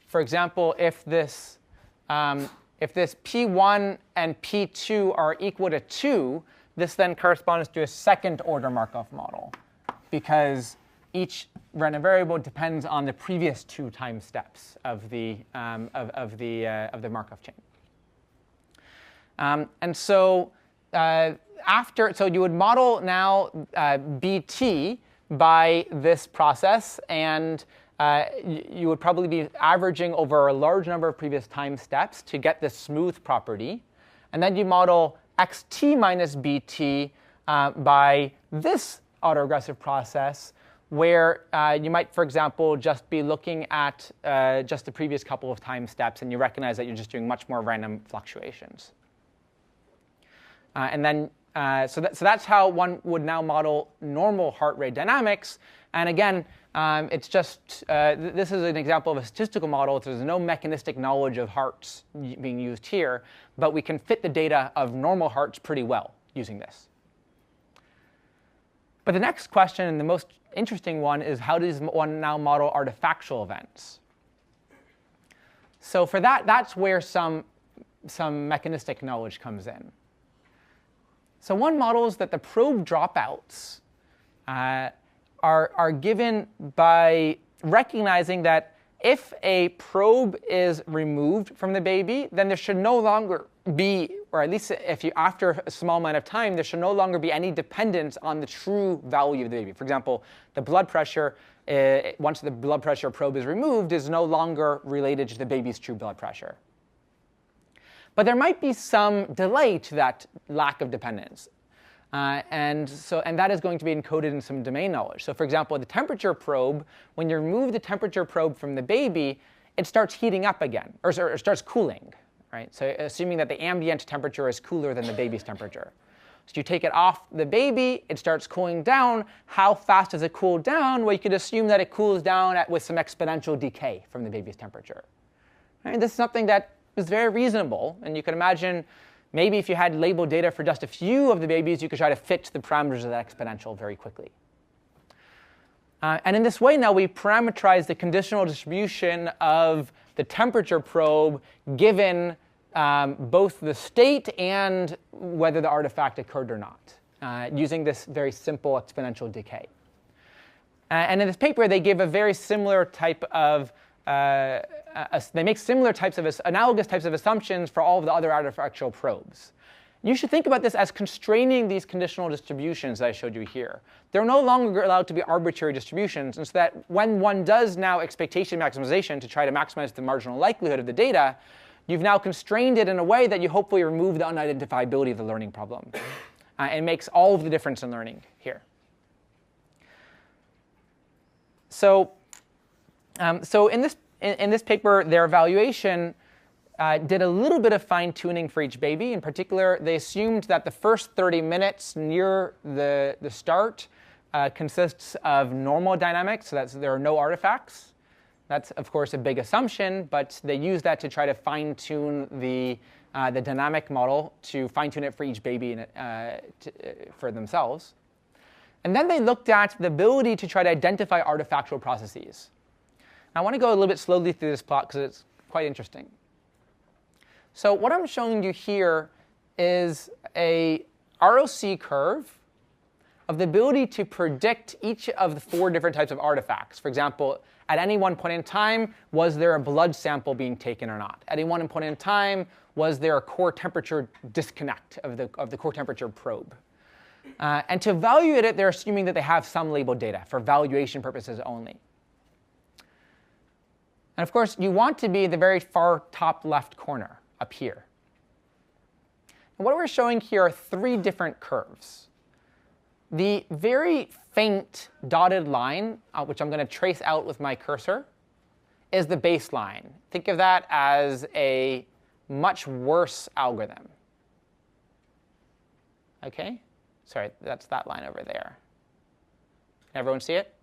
For example, if this P1 and P2 are equal to 2, this then corresponds to a second order Markov model, because each random variable depends on the previous two time steps of the Markov chain. And so so you would model now BT by this process, and you would probably be averaging over a large number of previous time steps to get this smooth property. And then you model xt minus bt by this autoregressive process, where you might, for example, just be looking at just the previous couple of time steps, and you recognize that you're just doing much more random fluctuations. So that's how one would now model normal heart rate dynamics. And again, it's just this is an example of a statistical model. So there's no mechanistic knowledge of hearts being used here, but we can fit the data of normal hearts pretty well using this. But the next question, and the most interesting one, is how does one now model artifactual events? So for that, that's where some mechanistic knowledge comes in. So one models that the probe dropouts are given by recognizing that if a probe is removed from the baby, then there should no longer be, or at least after a small amount of time, there should no longer be any dependence on the true value of the baby. For example, the blood pressure, once the blood pressure probe is removed, is no longer related to the baby's true blood pressure. But there might be some delay to that lack of dependence. And that is going to be encoded in some domain knowledge. So for example, the temperature probe, when you remove the temperature probe from the baby, it starts heating up again, or starts cooling, right? So assuming that the ambient temperature is cooler than the baby's temperature. So you take it off the baby, it starts cooling down. How fast does it cool down? Well, you could assume that it cools down with some exponential decay from the baby's temperature. Right? This is something that is very reasonable, and you can imagine maybe if you had labeled data for just a few of the babies, you could try to fit the parameters of that exponential very quickly. And in this way now, we parameterize the conditional distribution of the temperature probe given both the state and whether the artifact occurred or not, using this very simple exponential decay. And in this paper, they give a very similar type of they make similar types of analogous types of assumptions for all of the other artifactual probes. You should think about this as constraining these conditional distributions that I showed you here. They're no longer allowed to be arbitrary distributions, and so that when one does now expectation maximization to try to maximize the marginal likelihood of the data, you've now constrained it in a way that you hopefully remove the unidentifiability of the learning problem. And makes all of the difference in learning here. So in this paper, their evaluation did a little bit of fine-tuning for each baby. In particular, they assumed that the first 30 minutes near the start consists of normal dynamics, so there are no artifacts. That's, of course, a big assumption, but they use that to try to fine-tune the dynamic model, to fine-tune it for each baby for themselves. And then they looked at the ability to try to identify artifactual processes. I want to go a little bit slowly through this plot because it's quite interesting. So what I'm showing you here is a ROC curve of the ability to predict each of the 4 different types of artifacts. For example, at any one point in time, was there a blood sample being taken or not? At any one point in time, was there a core temperature disconnect of the core temperature probe? And to evaluate it, they're assuming that they have some labeled data for valuation purposes only. And of course, you want to be the very far top left corner up here. And what we're showing here are 3 different curves. The very faint dotted line, which I'm going to trace out with my cursor, is the baseline. Think of that as a much worse algorithm. OK? Sorry, that's that line over there. Can everyone see it?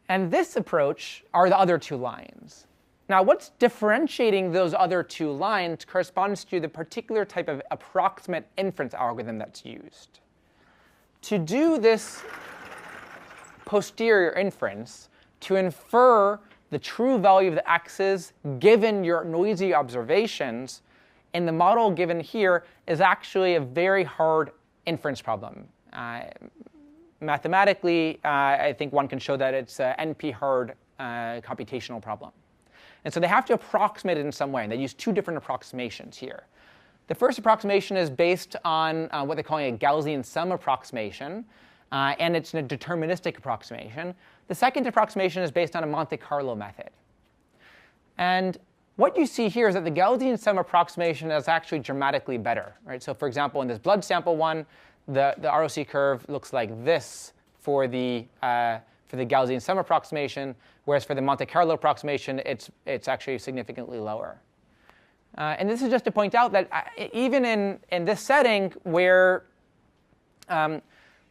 And this approach are the other 2 lines. Now, what's differentiating those other 2 lines corresponds to the particular type of approximate inference algorithm that's used. To do this posterior inference, to infer the true value of the x's given your noisy observations, in the model given here is actually a very hard inference problem. Mathematically, I think one can show that it's an NP-hard computational problem. And so they have to approximate it in some way, and they use 2 different approximations here. The first approximation is based on what they're calling a Gaussian sum approximation. and it's a deterministic approximation. The second approximation is based on a Monte Carlo method. And what you see here is that the Gaussian sum approximation is actually dramatically better. Right? So for example, in this blood sample one, the ROC curve looks like this for the Gaussian sum approximation, whereas for the Monte Carlo approximation, it's actually significantly lower. And this is just to point out that even in this setting where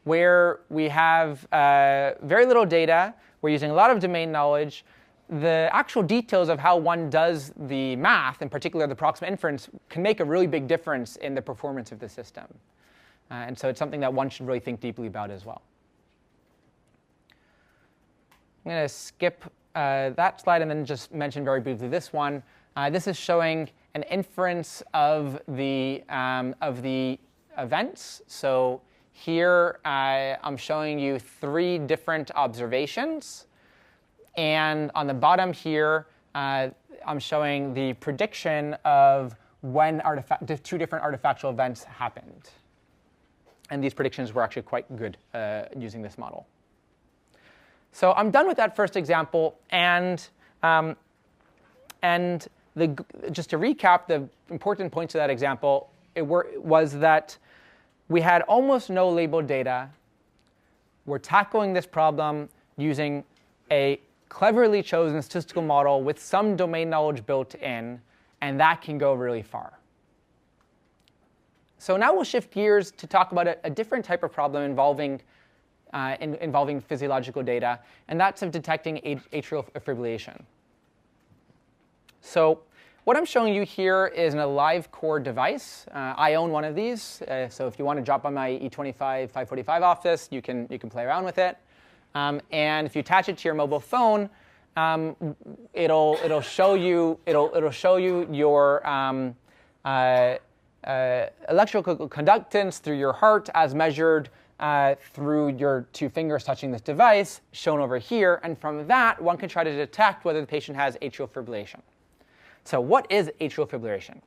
we have very little data, we're using a lot of domain knowledge, the actual details of how one does the math, in particular the proximate inference, can make a really big difference in the performance of the system. And so it's something that one should really think deeply about as well. I'm going to skip that slide and then just mention very briefly this one. This is showing an inference of the events. So here I'm showing you 3 different observations. And on the bottom here, I'm showing the prediction of when the 2 different artifactual events happened. And these predictions were actually quite good using this model. So I'm done with that first example. And just to recap, the important points of that example was that we had almost no labeled data. We're tackling this problem using a cleverly chosen statistical model with some domain knowledge built in, and that can go really far. So now we'll shift gears to talk about a different type of problem involving physiological data, and that's of detecting atrial fibrillation. So what I'm showing you here is an Alive Core device. I own one of these, so if you want to drop by my E25 545 office, you can play around with it. And if you attach it to your mobile phone, it'll show you your electrical conductance through your heart as measured through your 2 fingers touching this device, shown over here. And from that, one can try to detect whether the patient has atrial fibrillation. So what is atrial fibrillation?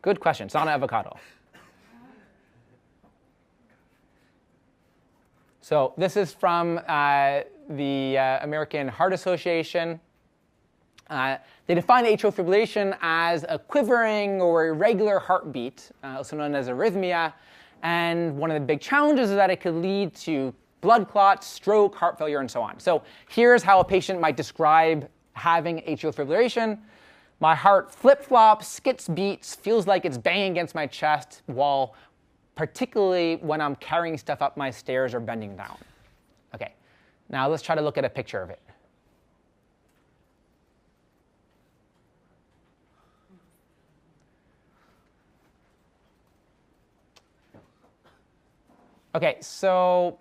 Good question. It's not an avocado. So this is from the American Heart Association. They define atrial fibrillation as a quivering or irregular heartbeat, also known as arrhythmia. And one of the big challenges is that it could lead to blood clots, stroke, heart failure, and so on. So here's how a patient might describe having atrial fibrillation. My heart flip-flops, skips beats, feels like it's banging against my chest wall, particularly when I'm carrying stuff up my stairs or bending down. Okay, now let's try to look at a picture of it. Okay, so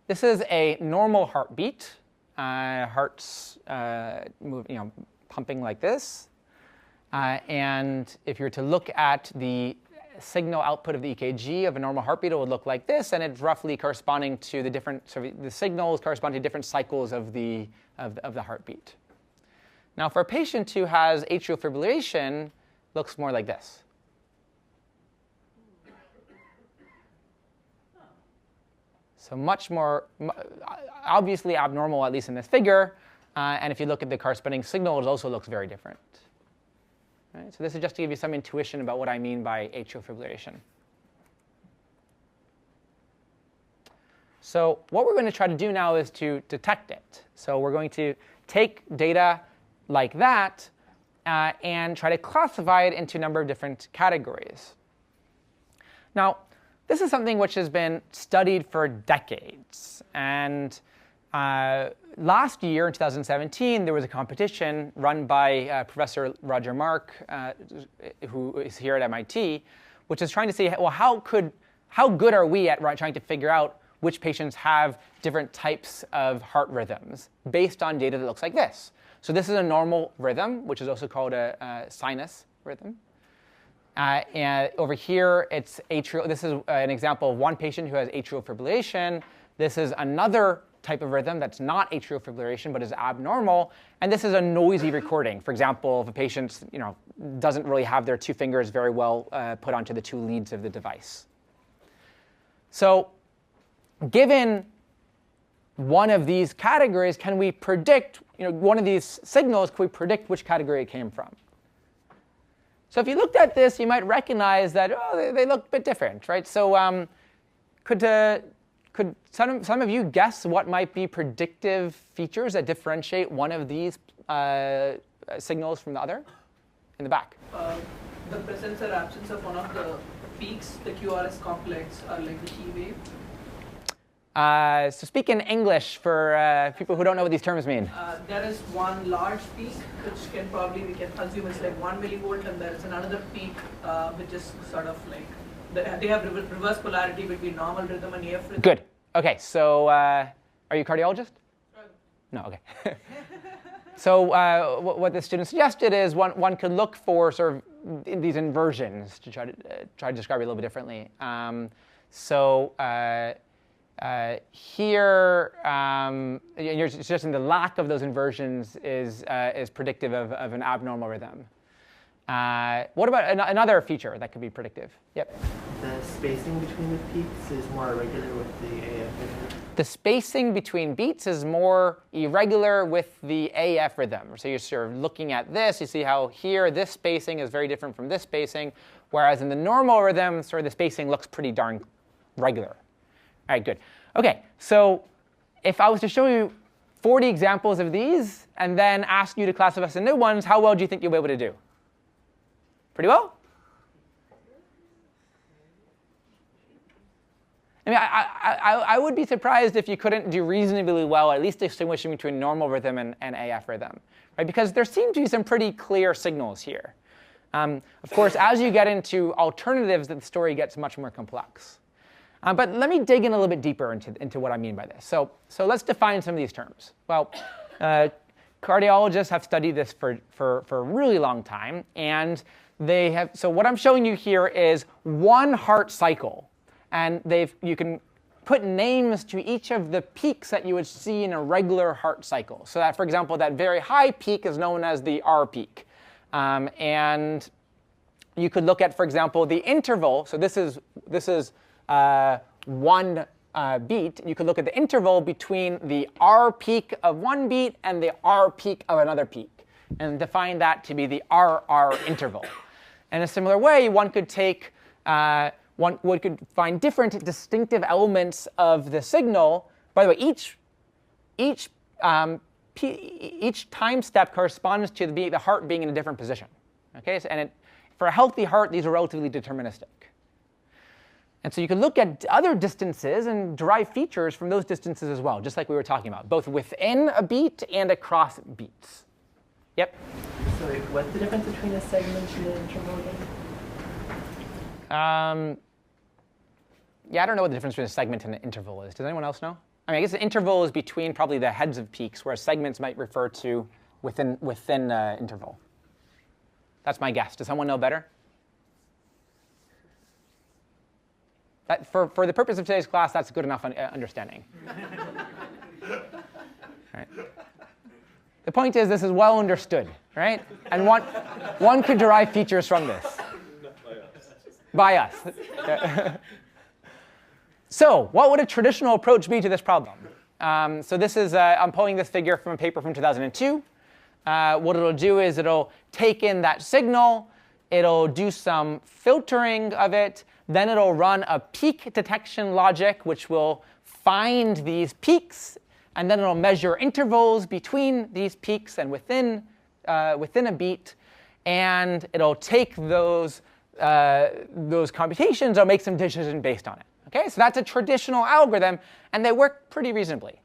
this is a normal heartbeat. Heart's pumping like this. And if you were to look at the signal output of the EKG of a normal heartbeat, it would look like this, and it's roughly corresponding to the different the signals correspond to different cycles of the heartbeat. Now, for a patient who has atrial fibrillation, it looks more like this. So much more obviously abnormal, at least in this figure. And if you look at the corresponding signal, it also looks very different. Right? So this is just to give you some intuition about what I mean by atrial fibrillation. So what we're going to try to do now is to detect it. So we're going to take data like that and try to classify it into a number of different categories. Now, this is something which has been studied for decades. And last year, in 2017, there was a competition run by Professor Roger Mark, who is here at MIT, which is trying to say, well, how good are we at trying to figure out which patients have different types of heart rhythms based on data that looks like this. So this is a normal rhythm, which is also called a sinus rhythm. And over here, it's atrial. This is an example of one patient who has atrial fibrillation. This is another type of rhythm that's not atrial fibrillation but is abnormal. And this is a noisy recording. For example, if a patient's doesn't really have their two fingers very well put onto the two leads of the device. So given one of these categories, can we predict, one of these signals, can we predict which category it came from? So if you looked at this, you might recognize that, they look a bit different, right? So could some of you guess what might be predictive features that differentiate one of these signals from the other? In the back. The presence or absence of one of the peaks, the QRS complex, are like the key wave. So speak in English for people who don't know what these terms mean. There is one large peak, which we can assume is like 1 millivolt, and there is another peak, which is sort of like, they have reverse polarity between normal rhythm and AF rhythm. Good. Okay, so are you a cardiologist? No, okay. So what the student suggested is one could look for sort of these inversions to try to describe it a little bit differently. Here, you're suggesting the lack of those inversions is predictive of an abnormal rhythm. What about another feature that could be predictive? Yep. The spacing between the peaks is more irregular with the AF rhythm. The spacing between beats is more irregular with the AF rhythm. So you're sort of looking at this, you see how here this spacing is very different from this spacing, whereas in the normal rhythm, sort of the spacing looks pretty darn regular. All right, good. Okay, so if I was to show you 40 examples of these and then ask you to classify some new ones, how well do you think you'll be able to do? Pretty well? I mean, I would be surprised if you couldn't do reasonably well, at least distinguishing between normal rhythm and AF rhythm, right? Because there seem to be some pretty clear signals here. Of course, as you get into alternatives, the story gets much more complex. But let me dig in a little bit deeper into what I mean by this. So let's define some of these terms. Well, cardiologists have studied this for a really long time, and they have. So what I'm showing you here is one heart cycle. And you can put names to each of the peaks that you would see in a regular heart cycle. So that, for example, that very high peak is known as the R peak. And you could look at, for example, the interval. So this is one beat. You could look at the interval between the R peak of one beat and the R peak of another peak, and define that to be the RR interval. In a similar way, one could take one could find different distinctive elements of the signal. By the way, each time step corresponds to the heart being in a different position. Okay, so, for a healthy heart, these are relatively deterministic. And so you can look at other distances and derive features from those distances as well, just like we were talking about, both within a beat and across beats. Yep? So what's the difference between a segment and an interval again? Yeah, I don't know what the difference between a segment and an interval is. Does anyone else know? I mean, I guess an interval is between probably the heads of peaks, whereas segments might refer to within interval. That's my guess. Does someone know better? For the purpose of today's class, that's good enough understanding. Right. The point is, this is well understood, right? And one could derive features from this. By us. So what would a traditional approach be to this problem? So this is, I'm pulling this figure from a paper from 2002. What it'll do is it'll take in that signal, it'll do some filtering of it, then it'll run a peak detection logic, which will find these peaks, and then it'll measure intervals between these peaks and within a beat, and it'll take those computations or make some decision based on it. Okay, so that's a traditional algorithm, and they work pretty reasonably.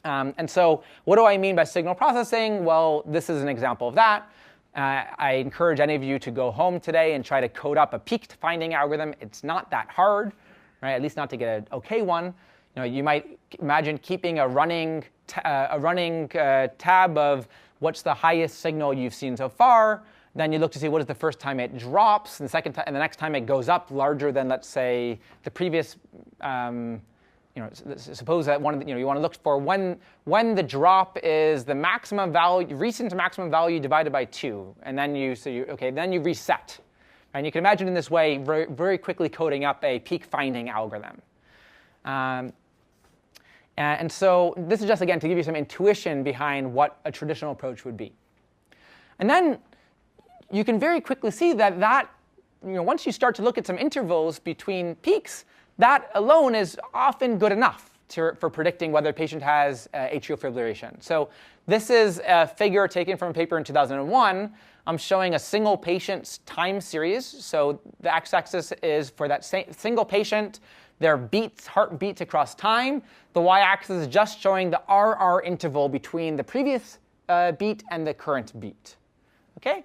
And so what do I mean by signal processing? Well, this is an example of that. I encourage any of you to go home today and try to code up a peak finding algorithm. It's not that hard, right? At least not to get an OK one. You might imagine keeping a running tab of what's the highest signal you've seen so far. Then you look to see what is the first time it drops, and the next time it goes up larger than, let's say, the previous suppose that you want to look for when the drop is the maximum value, recent maximum value divided by 2, and then then you reset. And you can imagine in this way very, very quickly coding up a peak finding algorithm. And so this is just, again, to give you some intuition behind what a traditional approach would be. And then you can very quickly see that once you start to look at some intervals between peaks, that alone is often good enough for predicting whether a patient has atrial fibrillation. So this is a figure taken from a paper in 2001. I'm showing a single patient's time series. So the x-axis is for that single patient, their heartbeats across time. The y-axis is just showing the RR interval between the previous beat and the current beat. Okay?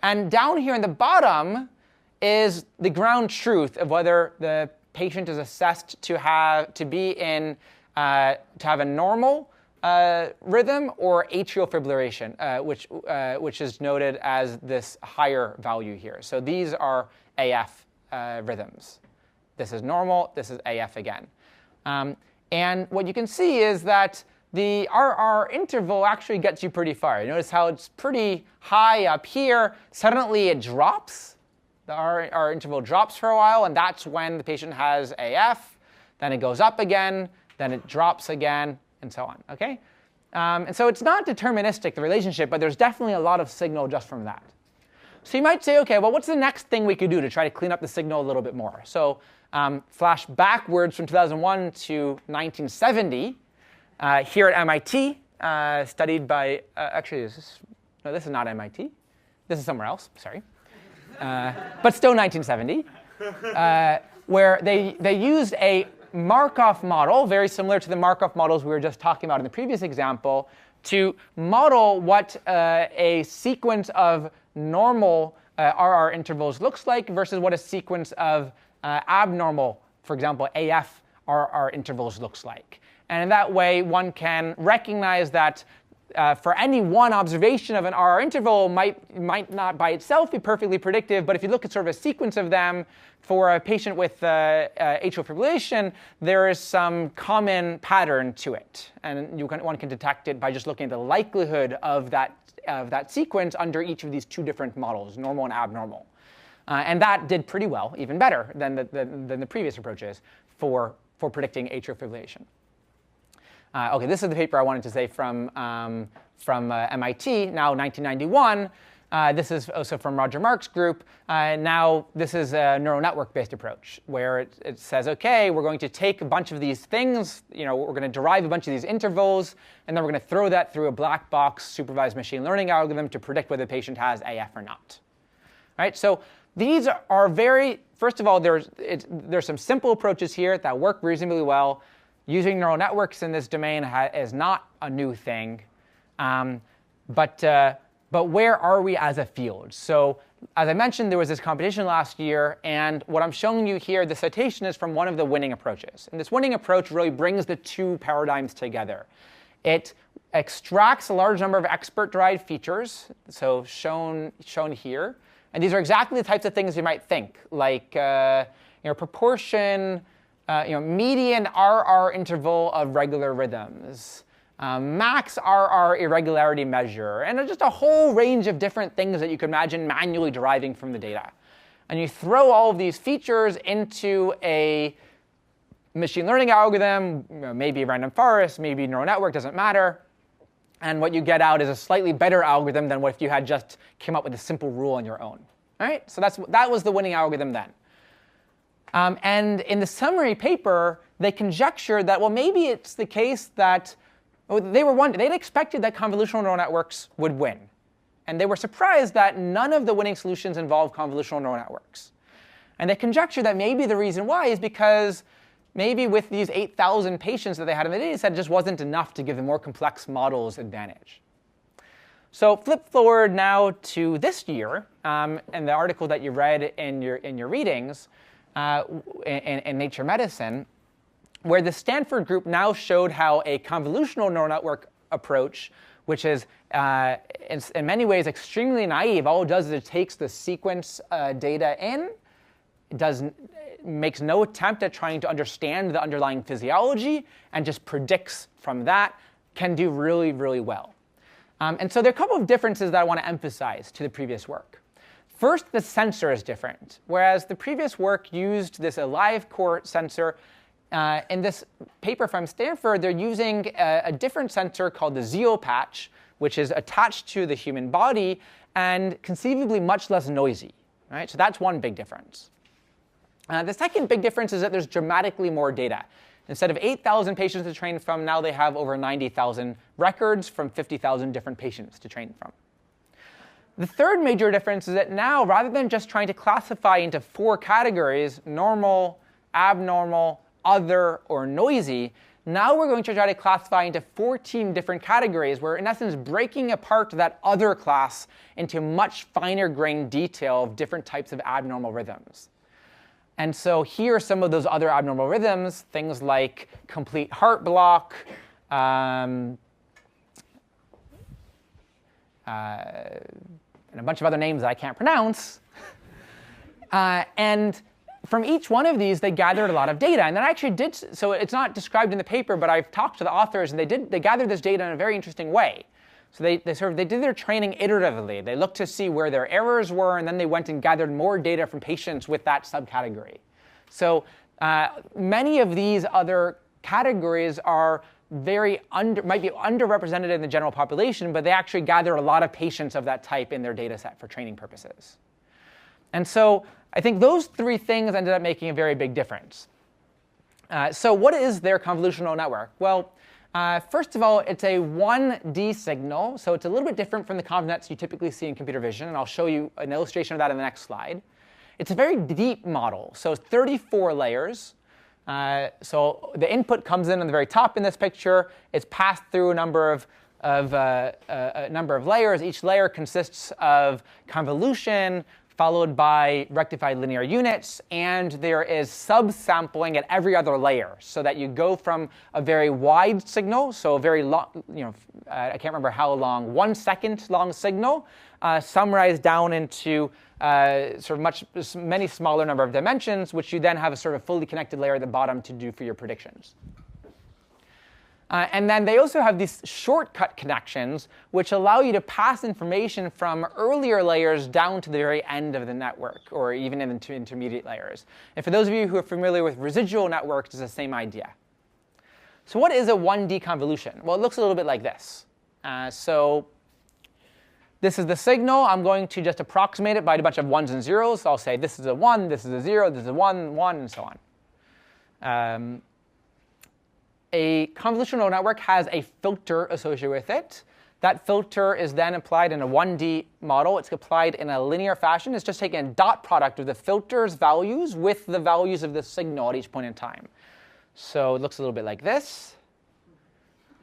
And down here in the bottom is the ground truth of whether the patient is assessed to have a normal rhythm or atrial fibrillation, which is noted as this higher value here. So these are AF rhythms. This is normal. This is AF again. And what you can see is that the RR interval actually gets you pretty far. You notice how it's pretty high up here. Suddenly it drops. The RR interval drops for a while, and that's when the patient has AF. Then it goes up again. Then it drops again, and so on. Okay? And so it's not deterministic, the relationship, but there's definitely a lot of signal just from that. So you might say, OK, well, what's the next thing we could do to try to clean up the signal a little bit more? So flash backwards from 2001 to 1970. Here at MIT, studied by, this is not MIT. This is somewhere else, sorry. But still 1970, where they used a Markov model, very similar to the Markov models we were just talking about in the previous example, to model what a sequence of normal RR intervals looks like versus what a sequence of abnormal, for example, AF RR intervals looks like. And in that way, one can recognize that for any one observation of an RR interval might not by itself be perfectly predictive, but if you look at sort of a sequence of them for a patient with atrial fibrillation, there is some common pattern to it. And one can detect it by just looking at the likelihood of that sequence under each of these two different models, normal and abnormal. And that did pretty well, even better than the previous approaches for predicting atrial fibrillation. OK, this is the paper I wanted to say from MIT, now 1991. This is also from Roger Mark's group. Now this is a neural network-based approach, where it says, OK, we're going to take a bunch of these things. We're going to derive a bunch of these intervals, and then we're going to throw that through a black box supervised machine learning algorithm to predict whether the patient has AF or not. All right, so these are first of all, there's some simple approaches here that work reasonably well. Using neural networks in this domain is not a new thing. But where are we as a field? So as I mentioned, there was this competition last year. And what I'm showing you here, the citation is from one of the winning approaches. And this winning approach really brings the two paradigms together. It extracts a large number of expert-derived features, so shown here. And these are exactly the types of things you might think, like proportion, median RR interval of regular rhythms, max RR irregularity measure, and just a whole range of different things that you could imagine manually deriving from the data. And you throw all of these features into a machine learning algorithm, maybe a random forest, maybe a neural network, doesn't matter. And what you get out is a slightly better algorithm than what if you had just come up with a simple rule on your own. All right? So that was the winning algorithm then. And in the summary paper, they conjectured that, well, maybe it's the case that they'd expected that convolutional neural networks would win. And they were surprised that none of the winning solutions involved convolutional neural networks. And they conjectured that maybe the reason why is because maybe with these 8,000 patients that they had in the data set, it just wasn't enough to give the more complex models advantage. So flip forward now to this year, and the article that you read in your readings, in Nature Medicine, where the Stanford group now showed how a convolutional neural network approach, which is in many ways extremely naive, all it does is it takes the sequence data in, makes no attempt at trying to understand the underlying physiology and just predicts from that, can do really, really well. And so there are a couple of differences that I want to emphasize to the previous work. First, the sensor is different. Whereas the previous work used this alive core sensor, in this paper from Stanford, they're using a different sensor called the Zeo patch, which is attached to the human body and conceivably much less noisy. Right? So that's one big difference. The second big difference is that there's dramatically more data. Instead of 8,000 patients to train from, now they have over 90,000 records from 50,000 different patients to train from. The third major difference is that now, rather than just trying to classify into 4 categories, normal, abnormal, other, or noisy, now we're going to try to classify into 14 different categories. We're, in essence, breaking apart that other class into much finer grained detail of different types of abnormal rhythms. And so here are some of those other abnormal rhythms, things like complete heart block, and a bunch of other names that I can't pronounce. And from each one of these, they gathered a lot of data. And then I actually did, so it's not described in the paper, but I've talked to the authors, and they gathered this data in a very interesting way. So they did their training iteratively. They looked to see where their errors were, and then they went and gathered more data from patients with that subcategory. So many of these other categories are might be underrepresented in the general population, but they actually gather a lot of patients of that type in their data set for training purposes. And so I think those 3 things ended up making a very big difference. So what is their convolutional network? Well, first of all, it's a 1D signal, so it's a little bit different from the convnets you typically see in computer vision, and I'll show you an illustration of that in the next slide. It's a very deep model, so it's 34 layers. So the input comes in on the very top in this picture. It's passed through a number of layers. Each layer consists of convolution, followed by rectified linear units, and there is subsampling at every other layer, so that you go from a very wide signal, so a very long, I can't remember how long, 1 second long signal, summarized down into many smaller number of dimensions, which you then have a sort of fully connected layer at the bottom to do for your predictions. And then they also have these shortcut connections, which allow you to pass information from earlier layers down to the very end of the network, or even into intermediate layers. And for those of you who are familiar with residual networks, it's the same idea. So what is a 1D convolution? Well, it looks a little bit like this. So this is the signal. I'm going to just approximate it by a bunch of 1s and 0s. So I'll say this is a 1, this is a 0, this is a 1, 1, and so on. A convolutional network has a filter associated with it. That filter is then applied in a 1D model. It's applied in a linear fashion. It's just taking a dot product of the filter's values with the values of the signal at each point in time. So it looks a little bit like this.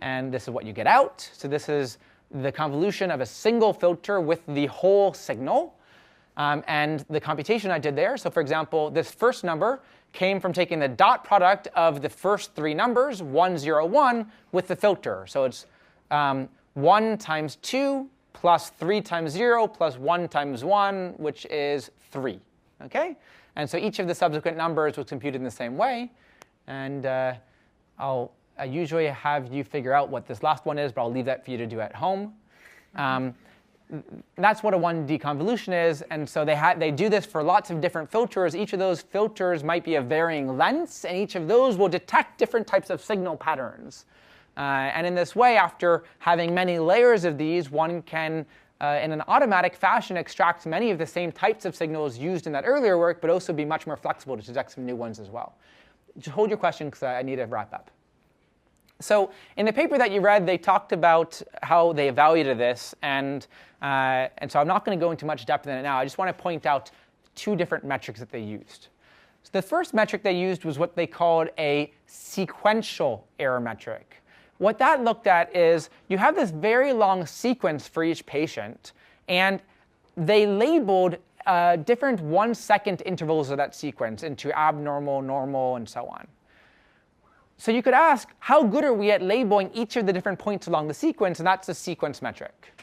And this is what you get out. So this is the convolution of a single filter with the whole signal. And the computation I did there, so for example, this first number came from taking the dot product of the first 3 numbers, 1, 0, 1, with the filter. So it's 1 times 2 plus 3 times 0 plus 1 times 1, which is 3. Okay? And so each of the subsequent numbers was computed in the same way. And I usually have you figure out what this last one is, but I'll leave that for you to do at home. That's what a 1D convolution is, and so they do this for lots of different filters. Each of those filters might be of varying lengths, and each of those will detect different types of signal patterns. And in this way, after having many layers of these, one can, in an automatic fashion, extract many of the same types of signals used in that earlier work, but also be much more flexible to detect some new ones as well. Just hold your question, because I need to wrap up. So in the paper that you read, they talked about how they evaluated this, and so I'm not going to go into much depth in it now. I just want to point out 2 different metrics that they used. So the first metric they used was what they called a sequential error metric. What that looked at is you have this very long sequence for each patient, and they labeled different 1-second intervals of that sequence into abnormal, normal, and so on. So you could ask, how good are we at labeling each of the different points along the sequence? And that's the sequence metric.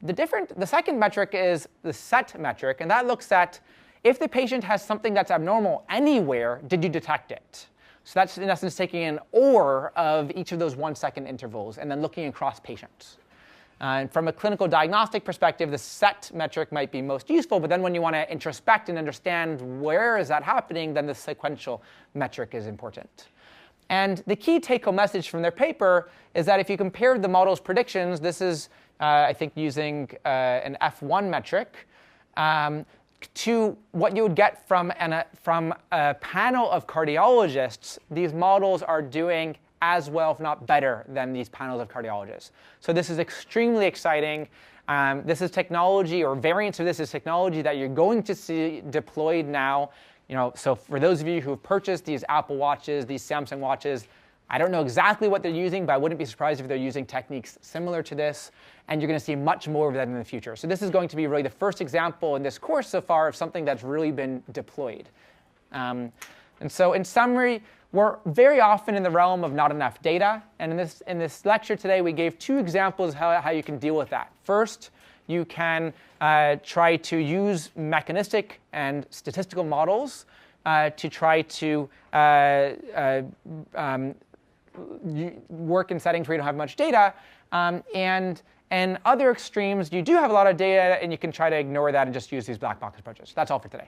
The second metric is the set metric, and that looks at if the patient has something that's abnormal anywhere, did you detect it? So that's in essence taking an OR of each of those 1 second intervals and then looking across patients. And from a clinical diagnostic perspective, the set metric might be most useful, but then when you want to introspect and understand where is that happening, then the sequential metric is important. And the key take-home message from their paper is that if you compare the model's predictions, this is, I think, using an F1 metric, to what you would get from a panel of cardiologists, these models are doing as well, if not better, than these panels of cardiologists. So this is extremely exciting. This is technology, or variants of this is technology that you're going to see deployed now. So for those of you who have purchased these Apple Watches, these Samsung Watches, I don't know exactly what they're using, but I wouldn't be surprised if they're using techniques similar to this, and you're going to see much more of that in the future. So this is going to be really the first example in this course so far of something that's really been deployed. And so in summary, we're very often in the realm of not enough data, and in this lecture today, we gave 2 examples of how you can deal with that. First, you can try to use mechanistic and statistical models to try to work in settings where you don't have much data. And other extremes, you do have a lot of data, and you can try to ignore that and just use these black box approaches. That's all for today.